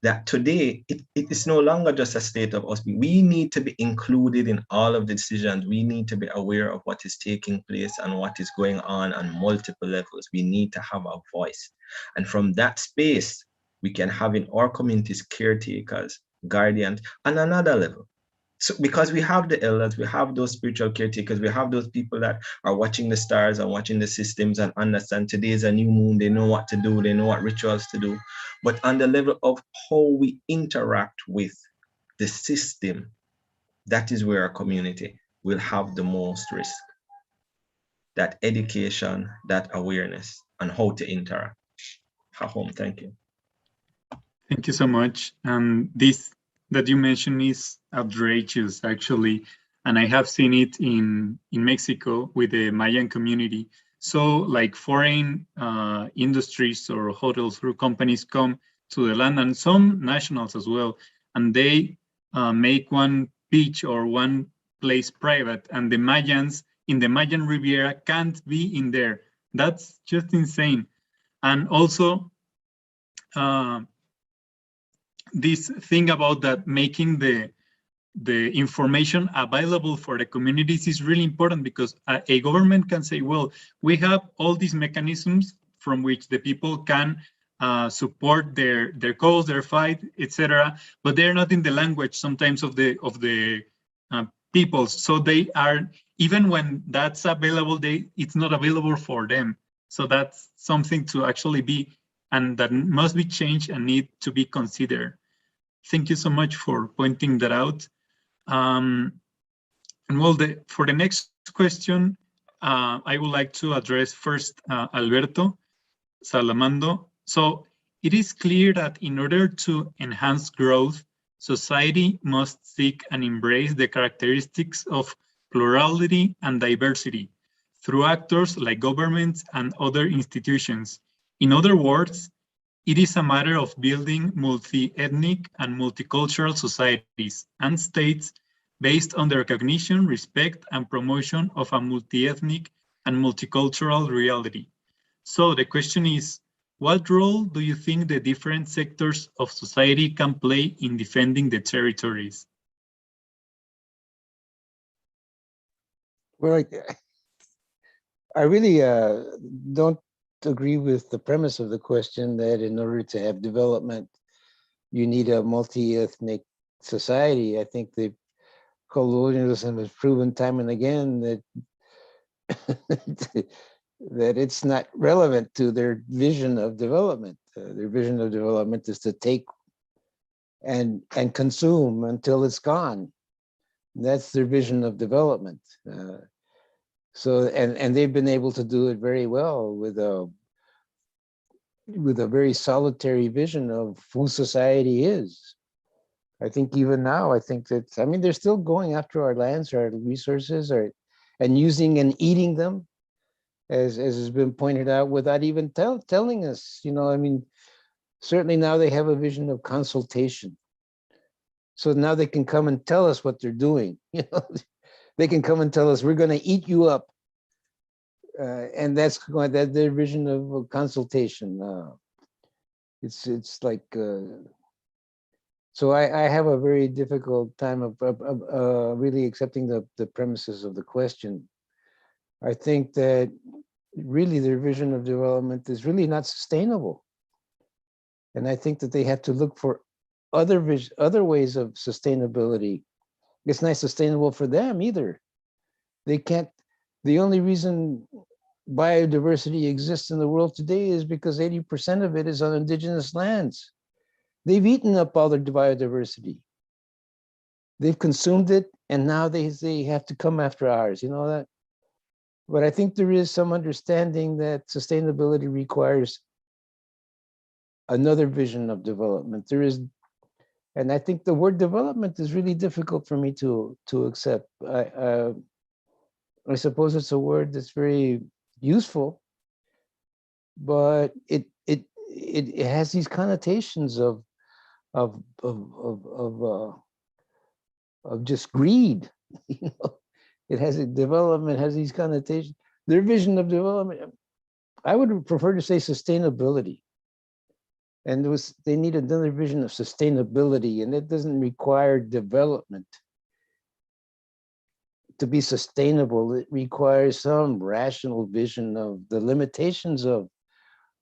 that today it is no longer just a state of us. We need to be included in all of the decisions. We need to be aware of what is taking place and what is going on multiple levels. We need to have a voice. And from that space, we can have in our communities caretakers, guardians, on another level. So because we have the elders, we have those spiritual caretakers, we have those people that are watching the stars and watching the systems and understand today is a new moon, they know what to do, they know what rituals to do. But on the level of how we interact with the system, that is where our community will have the most risk. That education, that awareness, and how to interact. Home, thank you. Thank you so much. This that you mentioned is outrageous, actually, and I have seen it in Mexico with the Mayan community. So, like foreign industries or hotels or companies come to the land, and some nationals as well, and they make one beach or one place private, and the Mayans in the Mayan Riviera can't be in there. That's just insane. And also, this thing about that making the information available for the communities is really important, because a government can say, well, we have all these mechanisms from which the people can support their cause, their fight, etc., but they're not in the language sometimes of the people. So they are, even when that's available, it's not available for them. So that's something to actually be, and that must be changed and need to be considered. Thank you so much for pointing that out. And well, for the next question, I would like to address first Alberto Salazar. So it is clear that in order to enhance growth, society must seek and embrace the characteristics of plurality and diversity through actors like governments and other institutions. In other words, it is a matter of building multi-ethnic and multicultural societies and states based on the recognition, respect, and promotion of a multi-ethnic and multicultural reality. So the question is, what role do you think the different sectors of society can play in defending the territories? Well, I really don't agree with the premise of the question that in order to have development, you need a multi-ethnic society. I think the colonialism has proven time and again that that it's not relevant to their vision of development. Their vision of development is to take and consume until it's gone. That's their vision of development. So they've been able to do it very well with a very solitary vision of who society is. I think even now, I think that, I mean, they're still going after our lands, our resources, and using and eating them. as has been pointed out, without even telling us. I mean, certainly now they have a vision of consultation. So now they can come and tell us what they're doing. They can come and tell us, we're going to eat you up. And that's their vision of consultation. It's like, so I have a very difficult time of really accepting the premises of the question. I think that really their vision of development is really not sustainable. And I think that they have to look for other ways of sustainability. It's not sustainable for them either. They can't, the only reason biodiversity exists in the world today is because 80% of it is on indigenous lands. They've eaten up all their biodiversity. They've consumed it, and now they have to come after ours, you know that? But I think there is some understanding that sustainability requires another vision of development. There is, and I think the word development is really difficult for me to accept. I suppose it's a word that's very useful, but it has these connotations of just greed. It has a development, has these connotations. Their vision of development, I would prefer to say sustainability. And they need another vision of sustainability, and it doesn't require development to be sustainable. It requires some rational vision of the limitations of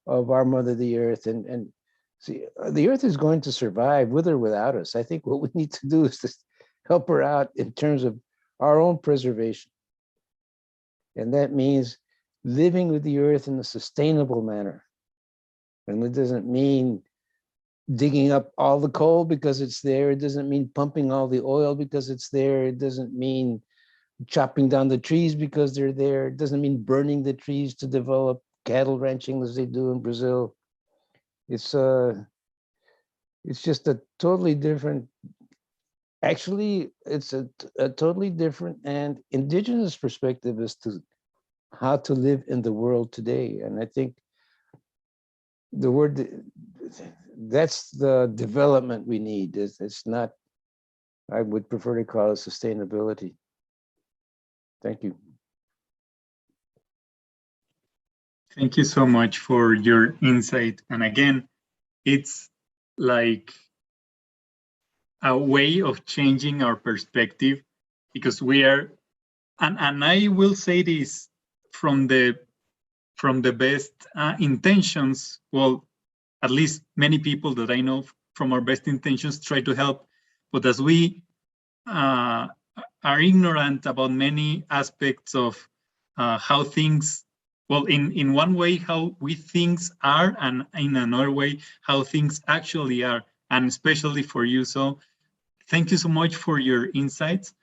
our mother, the earth. And see, the earth is going to survive with or without us. I think what we need to do is to help her out in terms of our own preservation. And that means living with the earth in a sustainable manner. And it doesn't mean digging up all the coal because it's there. It doesn't mean pumping all the oil because it's there. It doesn't mean chopping down the trees because they're there. It doesn't mean burning the trees to develop cattle ranching as they do in Brazil. It's just a totally different, actually, it's a totally different and indigenous perspective as to how to live in the world today. And I think the word, that's the development we need. It's not, I would prefer to call it sustainability. Thank you. Thank you so much for your insight. And again, it's like a way of changing our perspective, because we are, and I will say this from the best intentions. Well, at least many people that I know from our best intentions try to help, but as we are ignorant about many aspects of how things, well, in one way, how we things are, and in another way, how things actually are, and especially for you. So thank you so much for your insights.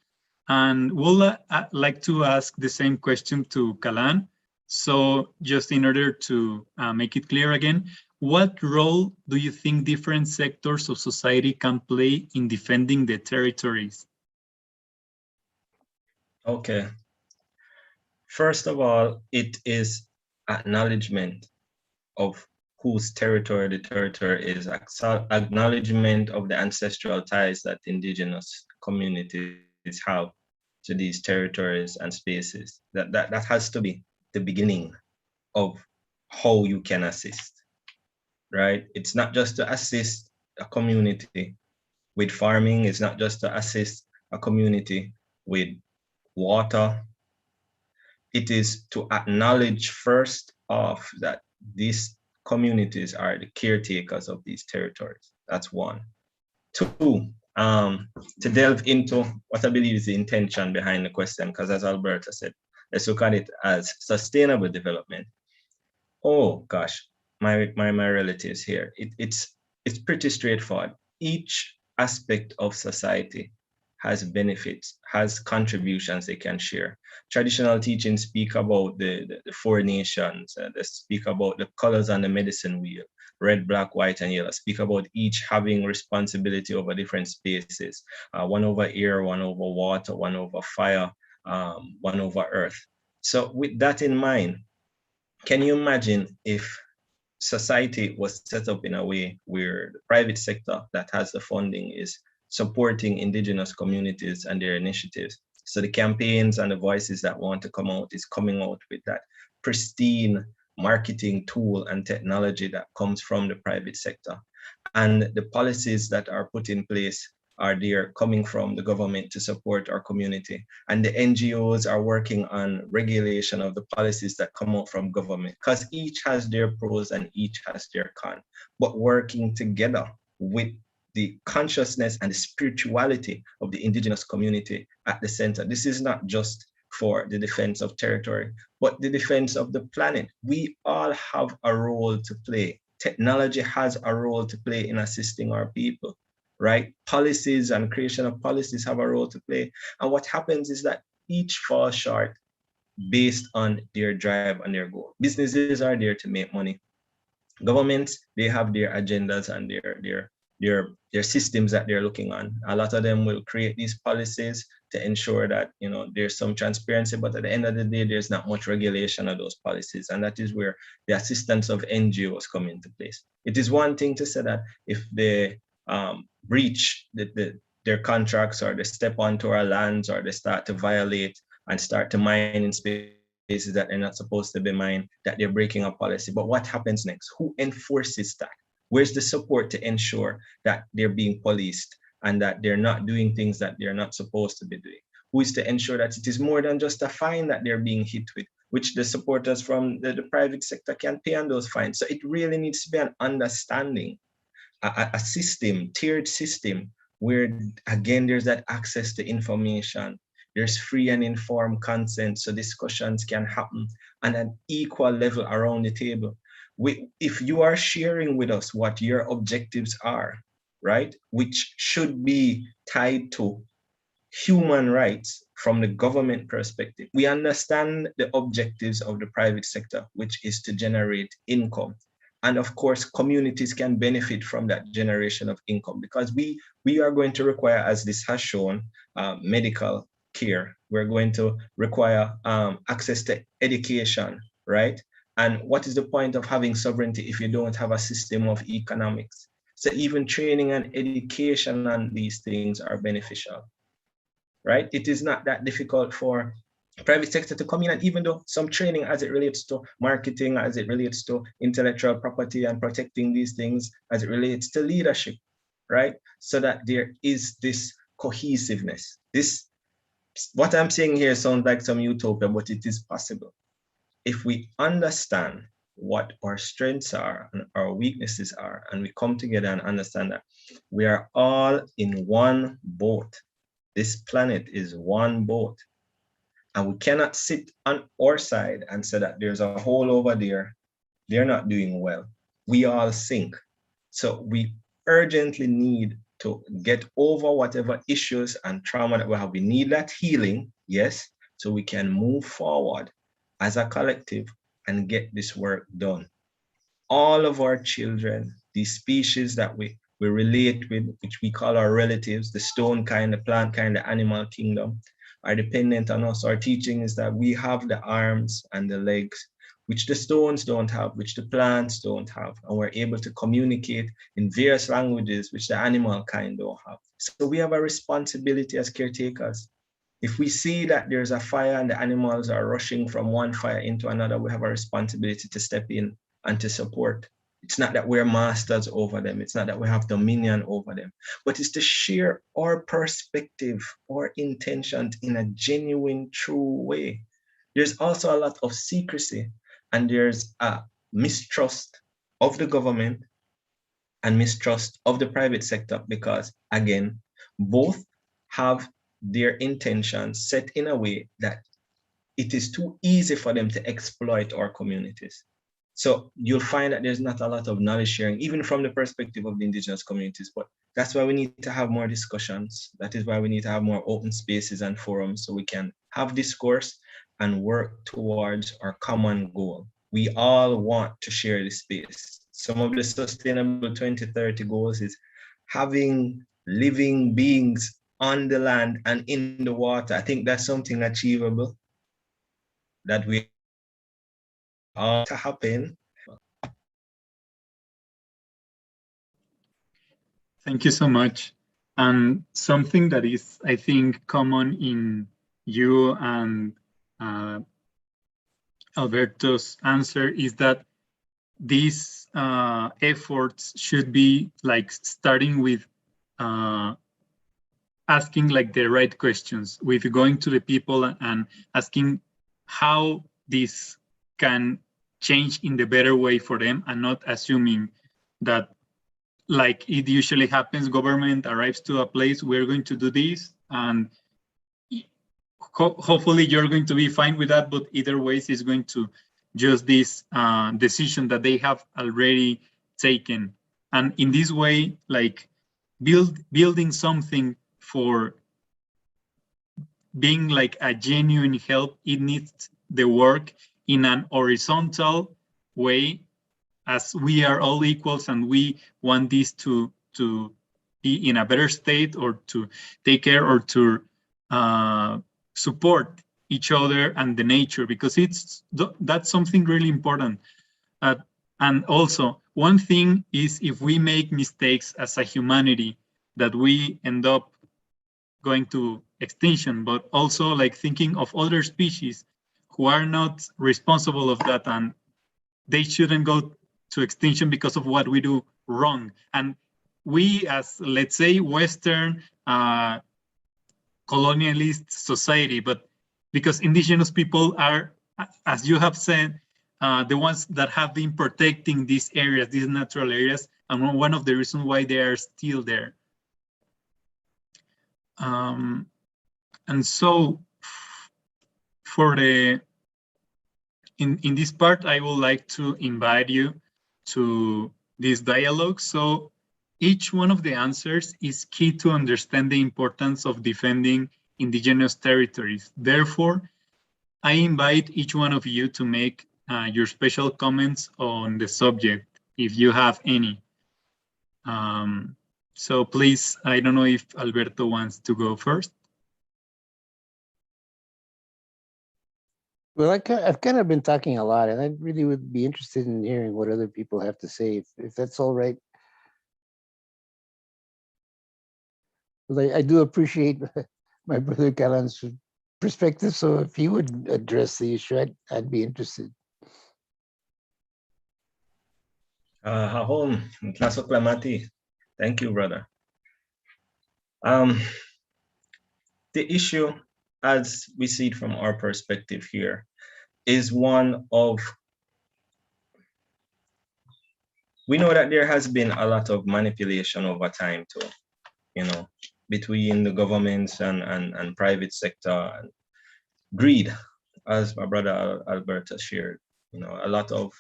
And we'll like to ask the same question to Kalan. So just in order to make it clear again, what role do you think different sectors of society can play in defending the territories? Okay. First of all, it is acknowledgement of whose territory the territory is, acknowledgement of the ancestral ties that indigenous communities have to these territories and spaces. That has to be the beginning of how you can assist, right? It's not just to assist a community with farming. It's not just to assist a community with water. It is to acknowledge first off that these communities are the caretakers of these territories. That's one. Two, to delve into what I believe is the intention behind the question, because as Alberto said, let's look at it as sustainable development. Oh gosh, my relatives here. It's pretty straightforward. Each aspect of society has benefits, has contributions they can share. Traditional teachings speak about the 4 nations, they speak about the colors on the medicine wheel, red, black, white, and yellow, speak about each having responsibility over different spaces, one over air, one over water, one over fire, one over earth. So with that in mind, Can you imagine if society was set up in a way where the private sector that has the funding is supporting indigenous communities and their initiatives? So the campaigns and the voices that want to come out is coming out with that pristine marketing tool and technology that comes from the private sector. And the policies that are put in place are there coming from the government to support our community. And the NGOs are working on regulation of the policies that come out from government, because each has their pros and each has their con, but working together with the consciousness and the spirituality of the indigenous community at the center. This is not just for the defense of territory, but the defense of the planet. We all have a role to play. Technology has a role to play in assisting our people, right? Policies and creation of policies have a role to play. And what happens is that each falls short based on their drive and their goal. Businesses are there to make money. Governments, they have their agendas and their systems that they're looking on. A lot of them will create these policies to ensure that, you know, there's some transparency, but at the end of the day, there's not much regulation of those policies. And that is where the assistance of NGOs come into place. It is one thing to say that if they breach their contracts, or they step onto our lands, or they start to violate and start to mine in spaces that they're not supposed to be mined, that they're breaking a policy. But what happens next? Who enforces that? Where's the support to ensure that they're being policed and that they're not doing things that they're not supposed to be doing? Who is to ensure that it is more than just a fine that they're being hit with, which the supporters from the private sector can pay on those fines? So it really needs to be an understanding, a system, tiered system, where again, there's that access to information. There's free and informed consent, so discussions can happen on an equal level around the table. If you are sharing with us what your objectives are, right, which should be tied to human rights from the government perspective, we understand the objectives of the private sector, which is to generate income. And of course, communities can benefit from that generation of income, because we are going to require, as this has shown, medical care. We're going to require access to education, right? And what is the point of having sovereignty if you don't have a system of economics? So even training and education on these things are beneficial, right? It is not that difficult for private sector to come in, and even though some training as it relates to marketing, as it relates to intellectual property and protecting these things, as it relates to leadership, right? So that there is this cohesiveness. What I'm saying here sounds like some utopia, but it is possible. If we understand what our strengths are and our weaknesses are, and we come together and understand that we are all in one boat. This planet is one boat. And we cannot sit on our side and say that there's a hole over there, they're not doing well. We all sink. So we urgently need to get over whatever issues and trauma that we have. We need that healing, yes, so we can move forward as a collective and get this work done. All of our children, these species that we relate with, which we call our relatives, the stone kind, the plant kind, the animal kingdom, are dependent on us. Our teaching is that we have the arms and the legs, which the stones don't have, which the plants don't have, and we're able to communicate in various languages, which the animal kind don't have. So we have a responsibility as caretakers. If we see that there's a fire and the animals are rushing from one fire into another, we have a responsibility to step in and to support. It's not that we're masters over them. It's not that we have dominion over them, but it's to share our perspective, our intentions in a genuine, true way. There's also a lot of secrecy, and there's a mistrust of the government and mistrust of the private sector, because again, both have their intentions set in a way that it is too easy for them to exploit our communities. So you'll find that there's not a lot of knowledge sharing, even from the perspective of the indigenous communities, but that's why we need to have more discussions. That is why we need to have more open spaces and forums, so we can have discourse and work towards our common goal. We all want to share this space. Some of the sustainable 2030 goals is having living beings on the land and in the water. I think that's something achievable that we to happen. Thank you so much. And something that is, I think, common in you and Alberto's answer is that these efforts should be like starting with asking like the right questions, with going to the people and asking how this can change in the better way for them, and not assuming that, like it usually happens, government arrives to a place, we're going to do this, and hopefully you're going to be fine with that, but either ways is going to just this decision that they have already taken. And in this way, like building something for being like a genuine help, it needs the work in an horizontal way, as we are all equals and we want this to be in a better state, or to take care, or to support each other and the nature, because that's something really important. And also, one thing is, if we make mistakes as a humanity, that we end up going to extinction, but also like thinking of other species who are not responsible of that, and they shouldn't go to extinction because of what we do wrong. And we, as let's say Western colonialist society, but because indigenous people are, as you have said, the ones that have been protecting these areas, these natural areas, and one of the reasons why they are still there. And so for the in this part, I would like to invite you to this dialogue. So each one of the answers is key to understand the importance of defending indigenous territories. Therefore, I invite each one of you to make your special comments on the subject, if you have any. So please, I don't know if Alberto wants to go first. Well, I've kind of been talking a lot, and I really would be interested in hearing what other people have to say, if that's all right. Well, I do appreciate my brother Callum's perspective, so if he would address the issue, I'd be interested. Hahom, Tlaso Klamati. Thank you, brother. The issue, as we see it from our perspective here, is one of, we know that there has been a lot of manipulation over time too, between the governments and private sector, and greed, as my brother Alberto shared. A lot of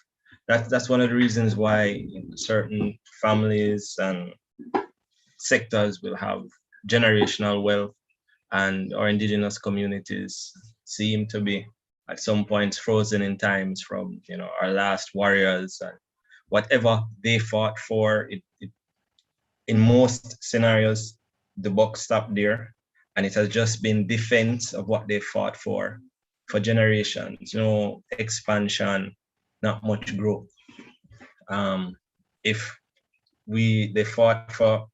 that's one of the reasons why certain families and sectors will have generational wealth, and our indigenous communities seem to be at some points frozen in times from our last warriors, and whatever they fought for, in most scenarios the buck stopped there, and it has just been defense of what they fought for generations. No expansion, not much growth. If they fought for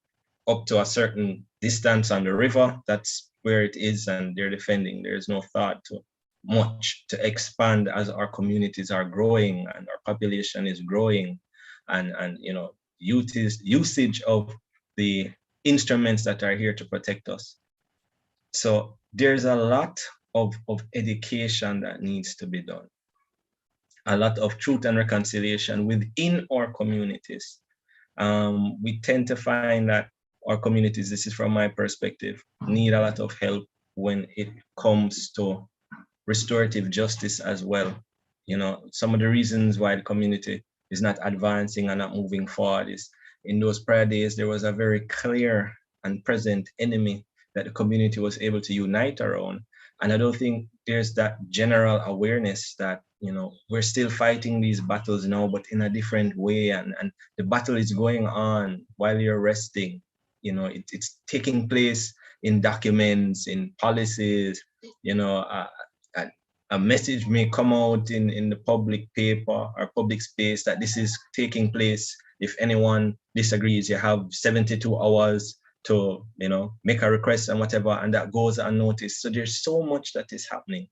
up to a certain distance on the river, that's where it is, and they're defending. There's no thought to much to expand as our communities are growing and our population is growing, and usage of the instruments that are here to protect us. So there's a lot of education that needs to be done, a lot of truth and reconciliation within our communities. We tend to find that our communities, this is from my perspective, need a lot of help when it comes to restorative justice as well. Some of the reasons why the community is not advancing and not moving forward is, in those prior days, there was a very clear and present enemy that the community was able to unite around. And I don't think there's that general awareness that, we're still fighting these battles now, but in a different way. And the battle is going on while you're resting. It's taking place in documents, in policies, a message may come out in the public paper or public space that this is taking place. If anyone disagrees, you have 72 hours to, you know, make a request and whatever, and that goes unnoticed. So there's so much that is happening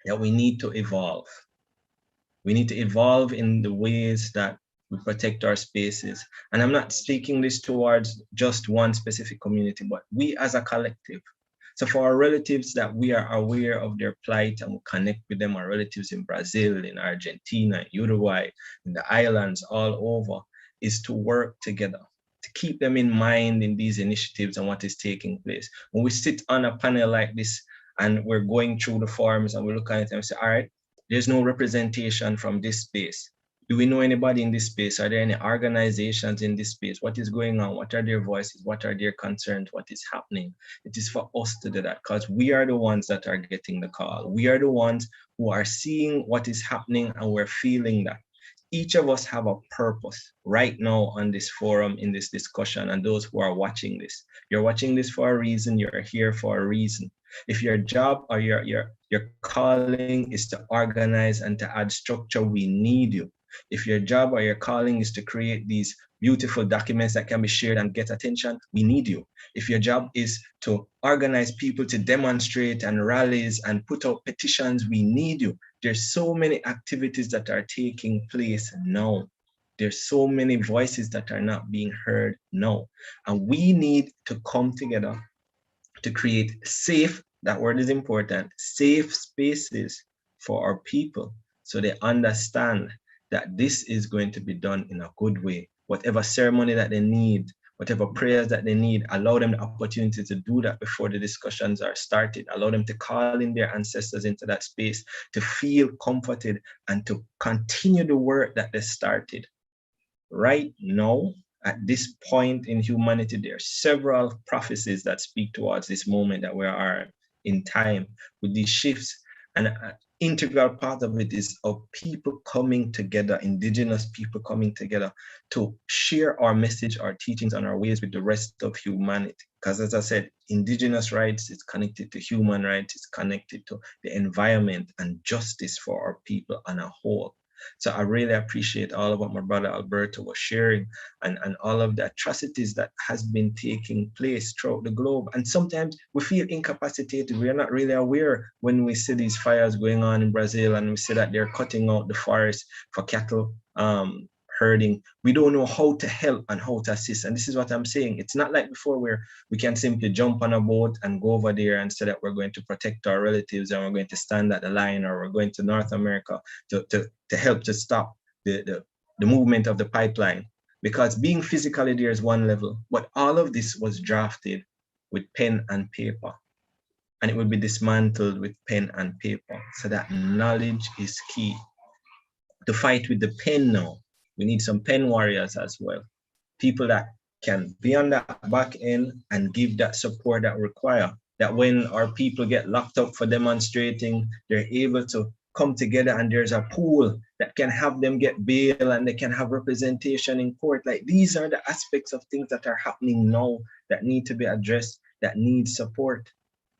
that we need to evolve. We need to evolve in the ways that we protect our spaces. And I'm not speaking this towards just one specific community, but we as a collective. So for our relatives that we are aware of their plight and we connect with them, our relatives in Brazil, in Argentina, Uruguay, in the islands, all over, is to work together, to keep them in mind in these initiatives and what is taking place. When we sit on a panel like this and we're going through the forums and we look at it and we say, all right, there's no representation from this space. Do we know anybody in this space? Are there any organizations in this space? What is going on? What are their voices? What are their concerns? What is happening? It is for us to do that because we are the ones that are getting the call. We are the ones who are seeing what is happening and we're feeling that. Each of us have a purpose right now on this forum, in this discussion, and those who are watching this. You're watching this for a reason. You're here for a reason. If your job or your calling is to organize and to add structure, we need you. If your job or your calling is to create these beautiful documents that can be shared and get attention, we need you. If your job is to organize people to demonstrate and rallies and put out petitions, we need you. There's so many activities that are taking place now. There's so many voices that are not being heard now. And we need to come together to create safe, that word is important, safe spaces for our people so they understand that this is going to be done in a good way. Whatever ceremony that they need, whatever prayers that they need, allow them the opportunity to do that before the discussions are started. Allow them to call in their ancestors into that space, to feel comforted and to continue the work that they started. Right now, at this point in humanity, there are several prophecies that speak towards this moment that we are in time with these shifts. And an integral part of it is of people coming together, indigenous people coming together to share our message, our teachings, and our ways with the rest of humanity. Because as I said, indigenous rights is connected to human rights, it's connected to the environment and justice for our people on a whole. So I really appreciate all of what my brother Alberto was sharing and all of the atrocities that has been taking place throughout the globe. And sometimes we feel incapacitated. We are not really aware when we see these fires going on in Brazil and we see that they're cutting out the forest for cattle herding. We don't know how to help and how to assist. And this is what I'm saying. It's not like before where we can simply jump on a boat and go over there and say that we're going to protect our relatives and we're going to stand at the line or we're going to North America to help to stop the movement of the pipeline. Because being physically there is one level, but all of this was drafted with pen and paper. And it will be dismantled with pen and paper. So that knowledge is key. To fight with the pen now, we need some pen warriors as well. People that can be on that back end and give that support that we require. That when our people get locked up for demonstrating, they're able to come together and there's a pool that can have them get bail and they can have representation in court. Like these are the aspects of things that are happening now that need to be addressed, that need support.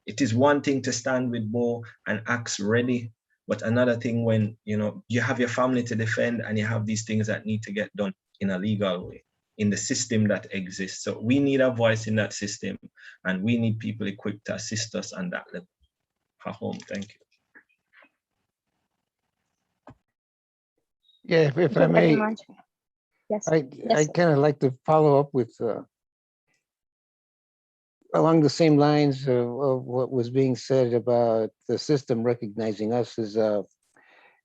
It is one thing to stand with bow and axe ready, but another thing when you have your family to defend and you have these things that need to get done in a legal way, in the system that exists. So we need a voice in that system and we need people equipped to assist us on that level. Home, thank you. Yeah, if I Thank you very may, much. Yes. I Yes. kind of like to follow up with along the same lines of what was being said about the system recognizing us as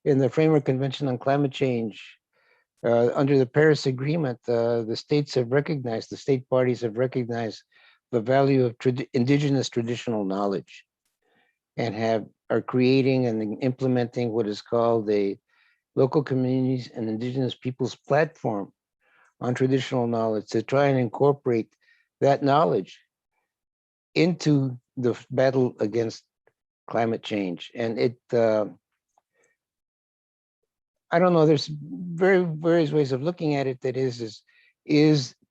in the Framework Convention on Climate Change, under the Paris Agreement, the states have recognized, the state parties have recognized the value of indigenous traditional knowledge and are creating and implementing what is called a local communities and indigenous peoples platform on traditional knowledge to try and incorporate that knowledge into the battle against climate change. And it, I don't know, there's various ways of looking at it. That is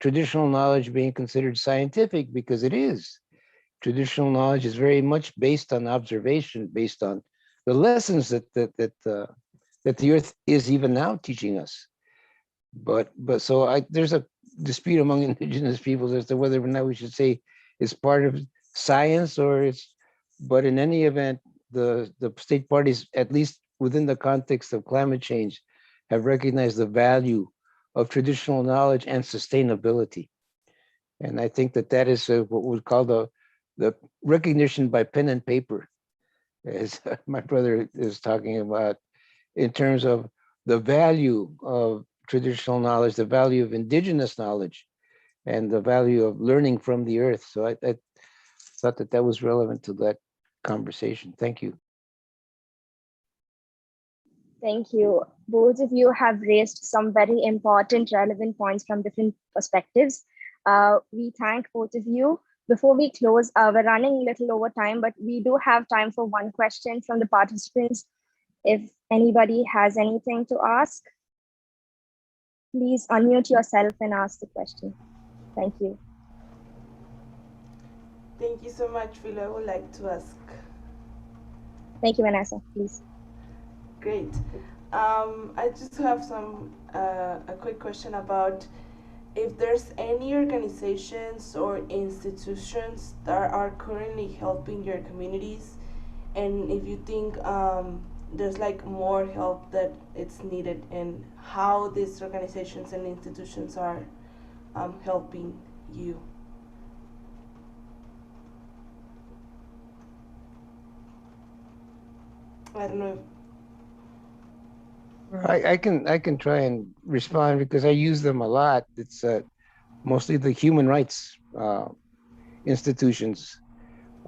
traditional knowledge being considered scientific? Because it is. Traditional knowledge is very much based on observation, based on lessons that the earth is even now teaching us. But so there's a dispute among indigenous peoples as to whether or not we should say it's part of science or it's, but in any event, the state parties, at least within the context of climate change, have recognized the value of traditional knowledge and sustainability. And I think that is what we call the recognition by pen and paper, as my brother is talking about, in terms of the value of traditional knowledge, the value of indigenous knowledge, and the value of learning from the earth. So I thought that was relevant to that conversation. Thank you. Thank you. Both of you have raised some very important, relevant points from different perspectives. We thank both of you. Before we close, we're running a little over time, but we do have time for one question from the participants. If anybody has anything to ask, please unmute yourself and ask the question. Thank you. Thank you so much, Philo. I would like to ask. Thank you, Vanessa, please. Great. I just have a quick question about if there's any organizations or institutions that are currently helping your communities, and if you think there's like more help that it's needed, and how these organizations and institutions are helping you. I don't know. I can try and respond because I use them a lot. It's mostly the human rights institutions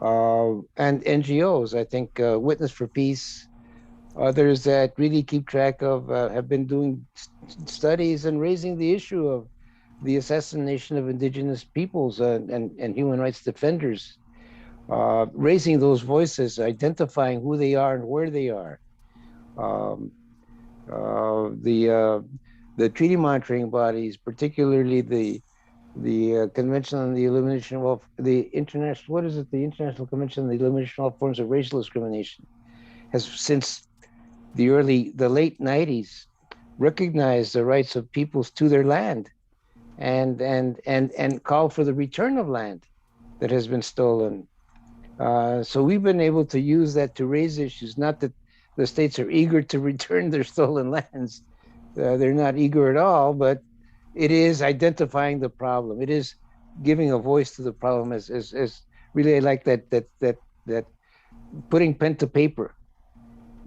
and NGOs. I think Witness for Peace, others that really keep track of, have been doing studies and raising the issue of the assassination of indigenous peoples and human rights defenders, raising those voices, identifying who they are and where they are. The treaty monitoring bodies, particularly the Convention on the Elimination of the International, what is it? The International Convention on the Elimination of all Forms of Racial Discrimination, has since the late 90s recognized the rights of peoples to their land, and called for the return of land that has been stolen. So we've been able to use that to raise issues. Not that the states are eager to return their stolen lands. They're not eager at all, but it is identifying the problem. It is giving a voice to the problem as really, I like that putting pen to paper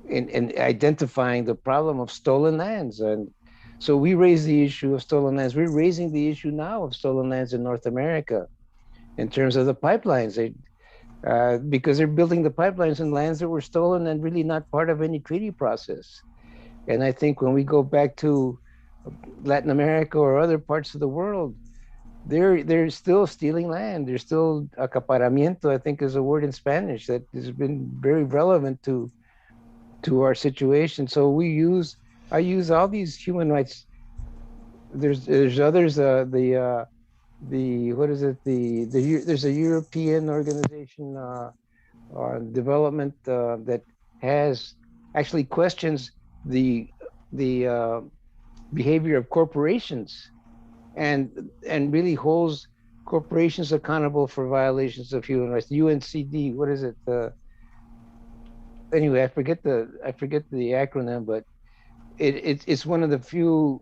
and identifying the problem of stolen lands. And so we raise the issue of stolen lands. We're raising the issue now of stolen lands in North America in terms of the pipelines. Because they're building the pipelines in lands that were stolen and really not part of any treaty process. And I think when we go back to Latin America or other parts of the world, they're still stealing land. There's still acaparamiento, I think is a word in Spanish that has been very relevant to our situation. So I use all these human rights. There's others, there's a European organization on development that has actually questions the behavior of corporations and really holds corporations accountable for violations of human rights. UNCD, what is it? Anyway, I forget the acronym, but it's one of the few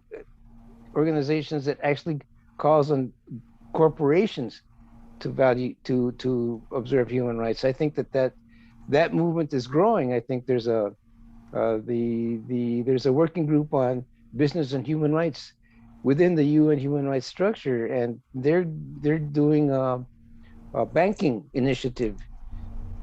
organizations that actually calls on corporations to observe human rights. I think that movement is growing. I think there's a working group on business and human rights within the UN human rights structure, and they're doing a banking initiative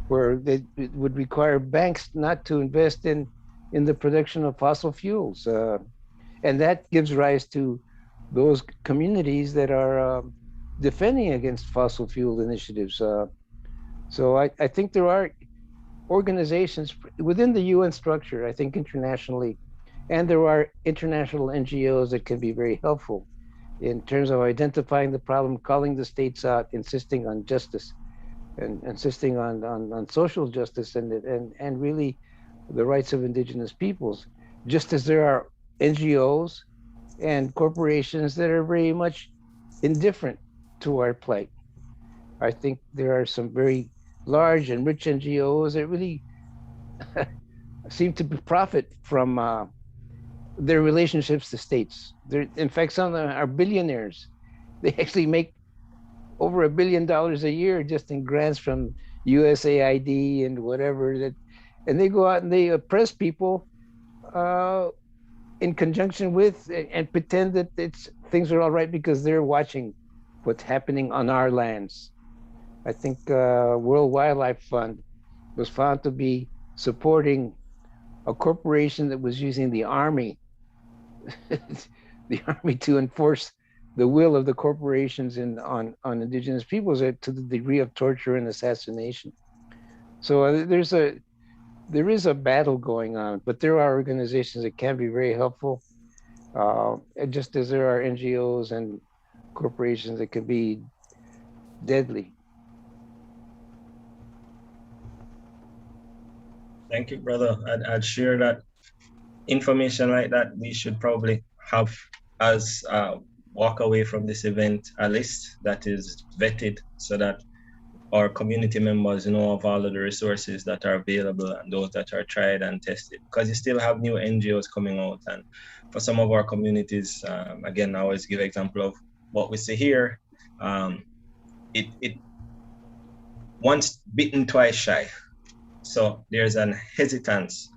where it would require banks not to invest in the production of fossil fuels, and that gives rise to those communities that are defending against fossil fuel initiatives. So I think there are organizations within the UN structure, I think internationally, and there are international NGOs that can be very helpful in terms of identifying the problem, calling the states out, insisting on justice, and insisting on social justice, and really the rights of indigenous peoples, just as there are NGOs and corporations that are very much indifferent to our plight. I think there are some very large and rich NGOs that really seem to profit from their relationships to states. In fact, some of them are billionaires. They actually make over $1 billion a year just in grants from USAID and whatever that, and they go out and they oppress people in conjunction with and pretend that things are all right because they're watching what's happening on our lands. I think World Wildlife Fund was found to be supporting a corporation that was using the army, to enforce the will of the corporations on indigenous peoples to the degree of torture and assassination. So there is a battle going on, but there are organizations that can be very helpful, just as there are NGOs and corporations that can be deadly. Thank you, brother. I'd share that information like that. We should probably have, as walk away from this event, a list that is vetted so that our community members know of all of the resources that are available and those that are tried and tested, because you still have new NGOs coming out. And for some of our communities, again, I always give an example of what we see here. It once bitten, twice shy. So there's an hesitance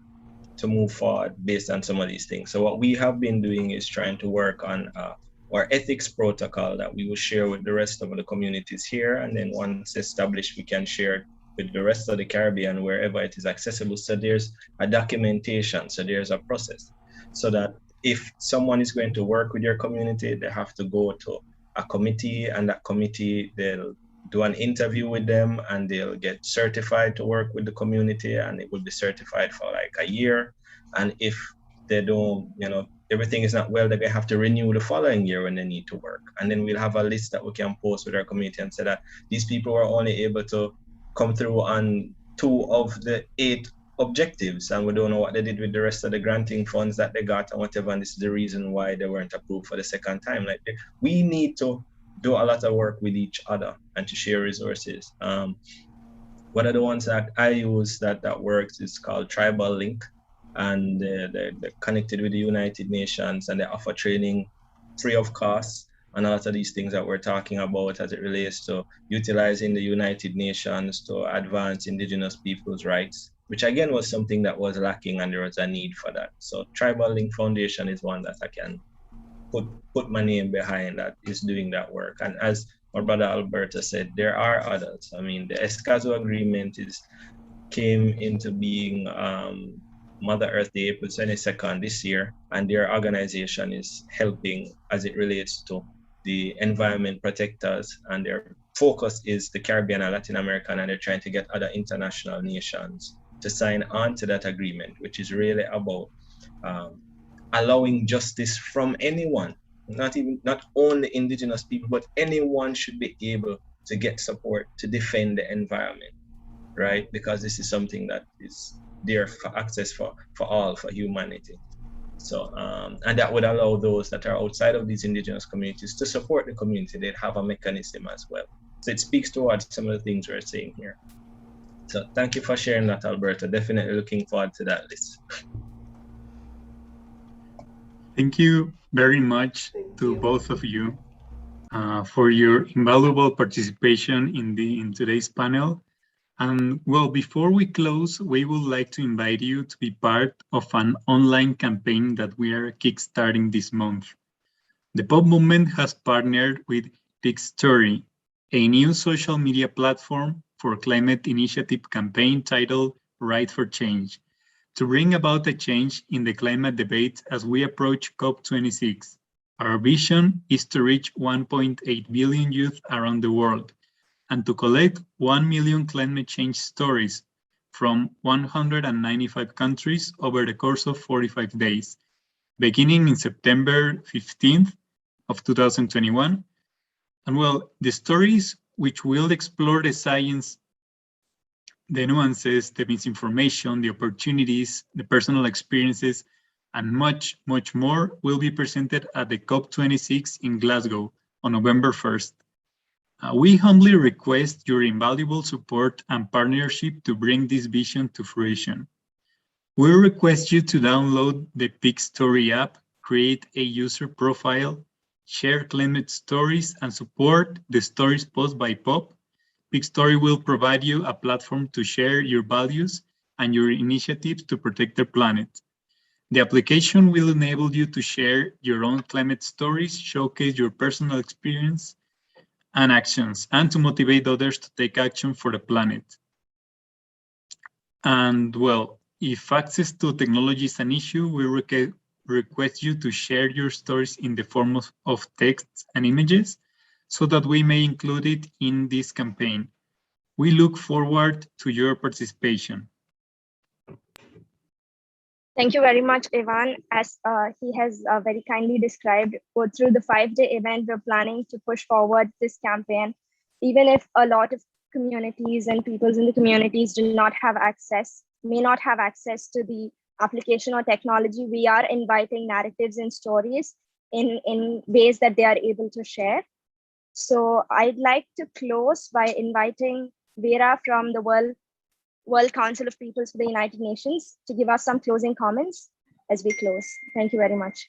to move forward based on some of these things. So what we have been doing is trying to work on our ethics protocol that we will share with the rest of the communities here. And then once established, we can share it with the rest of the Caribbean wherever it is accessible. So there's a documentation, so there's a process, so that if someone is going to work with your community, they have to go to a committee, and that committee, they'll do an interview with them and they'll get certified to work with the community, and it will be certified for like a year. And if they don't, everything is not well, they have to renew the following year when they need to work. And then we'll have a list that we can post with our community and say that these people were only able to come through on 2 of the 8 objectives, and we don't know what they did with the rest of the granting funds that they got and whatever, and this is the reason why they weren't approved for the second time. Like, we need to do a lot of work with each other and to share resources. One of the ones that I use that works is called Tribal Link, and they're connected with the United Nations, and they offer training free of cost on a lot of these things that we're talking about as it relates to utilizing the United Nations to advance indigenous people's rights, which again was something that was lacking, and there was a need for that. So Tribal Link Foundation is one that I can put my name behind, that is doing that work. And as my brother Alberto said, there are others. I mean, the Escazú Agreement came into being Mother Earth Day, April 22nd this year, and their organization is helping as it relates to the environment protectors, and their focus is the Caribbean and Latin America, and they're trying to get other international nations to sign on to that agreement, which is really about allowing justice from anyone, not only indigenous people, but anyone should be able to get support to defend the environment, right? Because this is something that is there for access for all, for humanity. So, and that would allow those that are outside of these indigenous communities to support the community. They'd have a mechanism as well. So it speaks towards some of the things we're saying here. So thank you for sharing that, Alberto. Definitely looking forward to that list. Thank you very much to both of you for your invaluable participation in today's panel. And well, before we close, we would like to invite you to be part of an online campaign that we are kickstarting this month. The POP movement has partnered with Big Story, a new social media platform for climate initiative campaign titled Right for Change, to bring about a change in the climate debate as we approach COP26. Our vision is to reach 1.8 billion youth around the world and to collect 1 million climate change stories from 195 countries over the course of 45 days, beginning in September 15th of 2021. And well, the stories which will explore the science the nuances, the misinformation, the opportunities, the personal experiences, and much, much more will be presented at the COP26 in Glasgow on November 1st. We humbly request your invaluable support and partnership to bring this vision to fruition. We request you to download the Peak Story app, create a user profile, share climate stories, and support the stories posted by POP. Peak Story will provide you a platform to share your values and your initiatives to protect the planet. The application will enable you to share your own climate stories, showcase your personal experience and actions, and to motivate others to take action for the planet. And well, if access to technology is an issue, we request you to share your stories in the form of texts and images so that we may include it in this campaign. We look forward to your participation. Thank you very much, Ivan. As he has very kindly described, through the 5-day event, we're planning to push forward this campaign, even if a lot of communities and peoples in the communities do not have access, may not have access to the application or technology. We are inviting narratives and stories in ways that they are able to share. So I'd like to close by inviting Vera from the World Council of Peoples for the United Nations to give us some closing comments as we close. Thank you very much.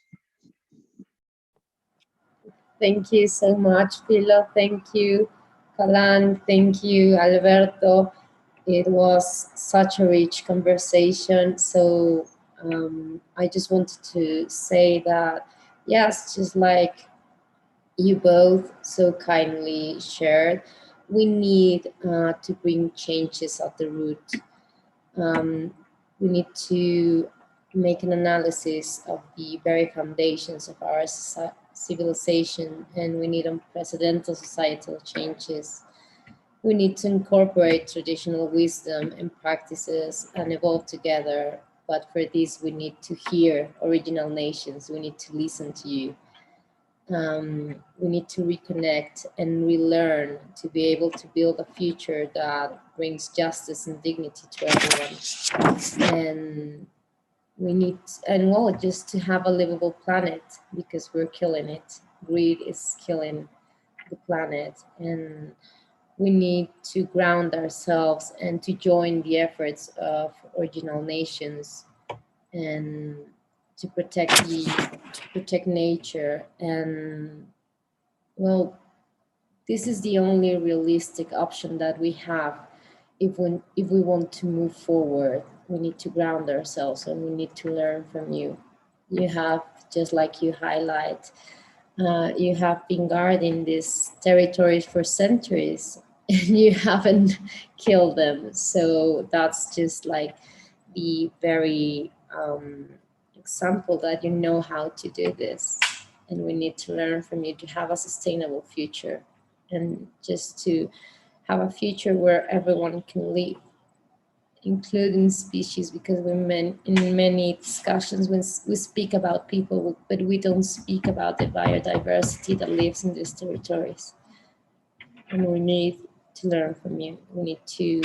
Thank you so much, Philo. Thank you, Callum. Thank you, Alberto. It was such a rich conversation. So I just wanted to say that, yes, just like you both so kindly shared, we need to bring changes at the root. We need to make an analysis of the very foundations of our civilization, and we need unprecedented societal changes. We need to incorporate traditional wisdom and practices and evolve together. But for this, we need to hear original nations. We need to listen to you. We need to reconnect and relearn to be able to build a future that brings justice and dignity to everyone. And we need, and well, just to have a livable planet, because we're killing it. Greed is killing the planet, and we need to ground ourselves and to join the efforts of original nations and to protect nature. And well, this is the only realistic option that we have if we want to move forward. We need to ground ourselves, and we need to learn from you. You have, just like you highlight, you have been guarding these territories for centuries, and you haven't killed them. So that's just like the very example that you know how to do this. And we need to learn from you to have a sustainable future, and just to have a future where everyone can live, including species, because in many discussions when we speak about people, but we don't speak about the biodiversity that lives in these territories. And we need to learn from you. We need to,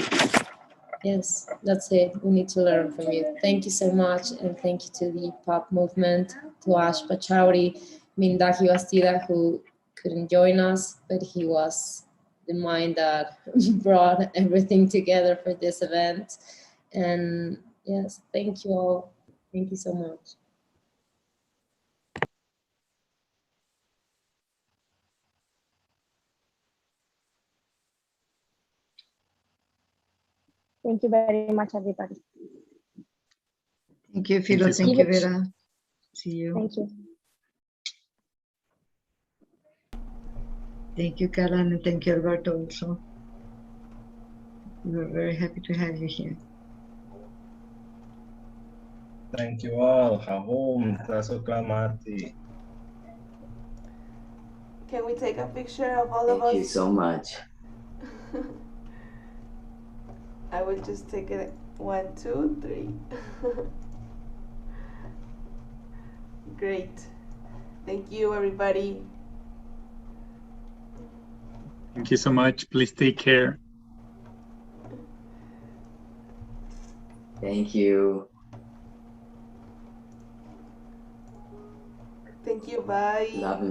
yes, that's it. We need to learn from you. Thank you so much. And thank you to the POP movement, to Ash Pachauri, Mindahi Bastida, who couldn't join us, but he was the mind that brought everything together for this event. And yes, thank you all. Thank you so much. Thank you very much, everybody. Thank you, Philo. Thank you, Vera. See you. Thank you. Thank you, Callum, and thank you, Alberto, also. We're very happy to have you here. Thank you all. Hahom, Tasoklamati. Can we take a picture of all of us? Thank you so much. I will just take it 1, 2, 3. Great. Thank you, everybody. Thank you so much. Please take care. Thank you. Thank you. Bye. Love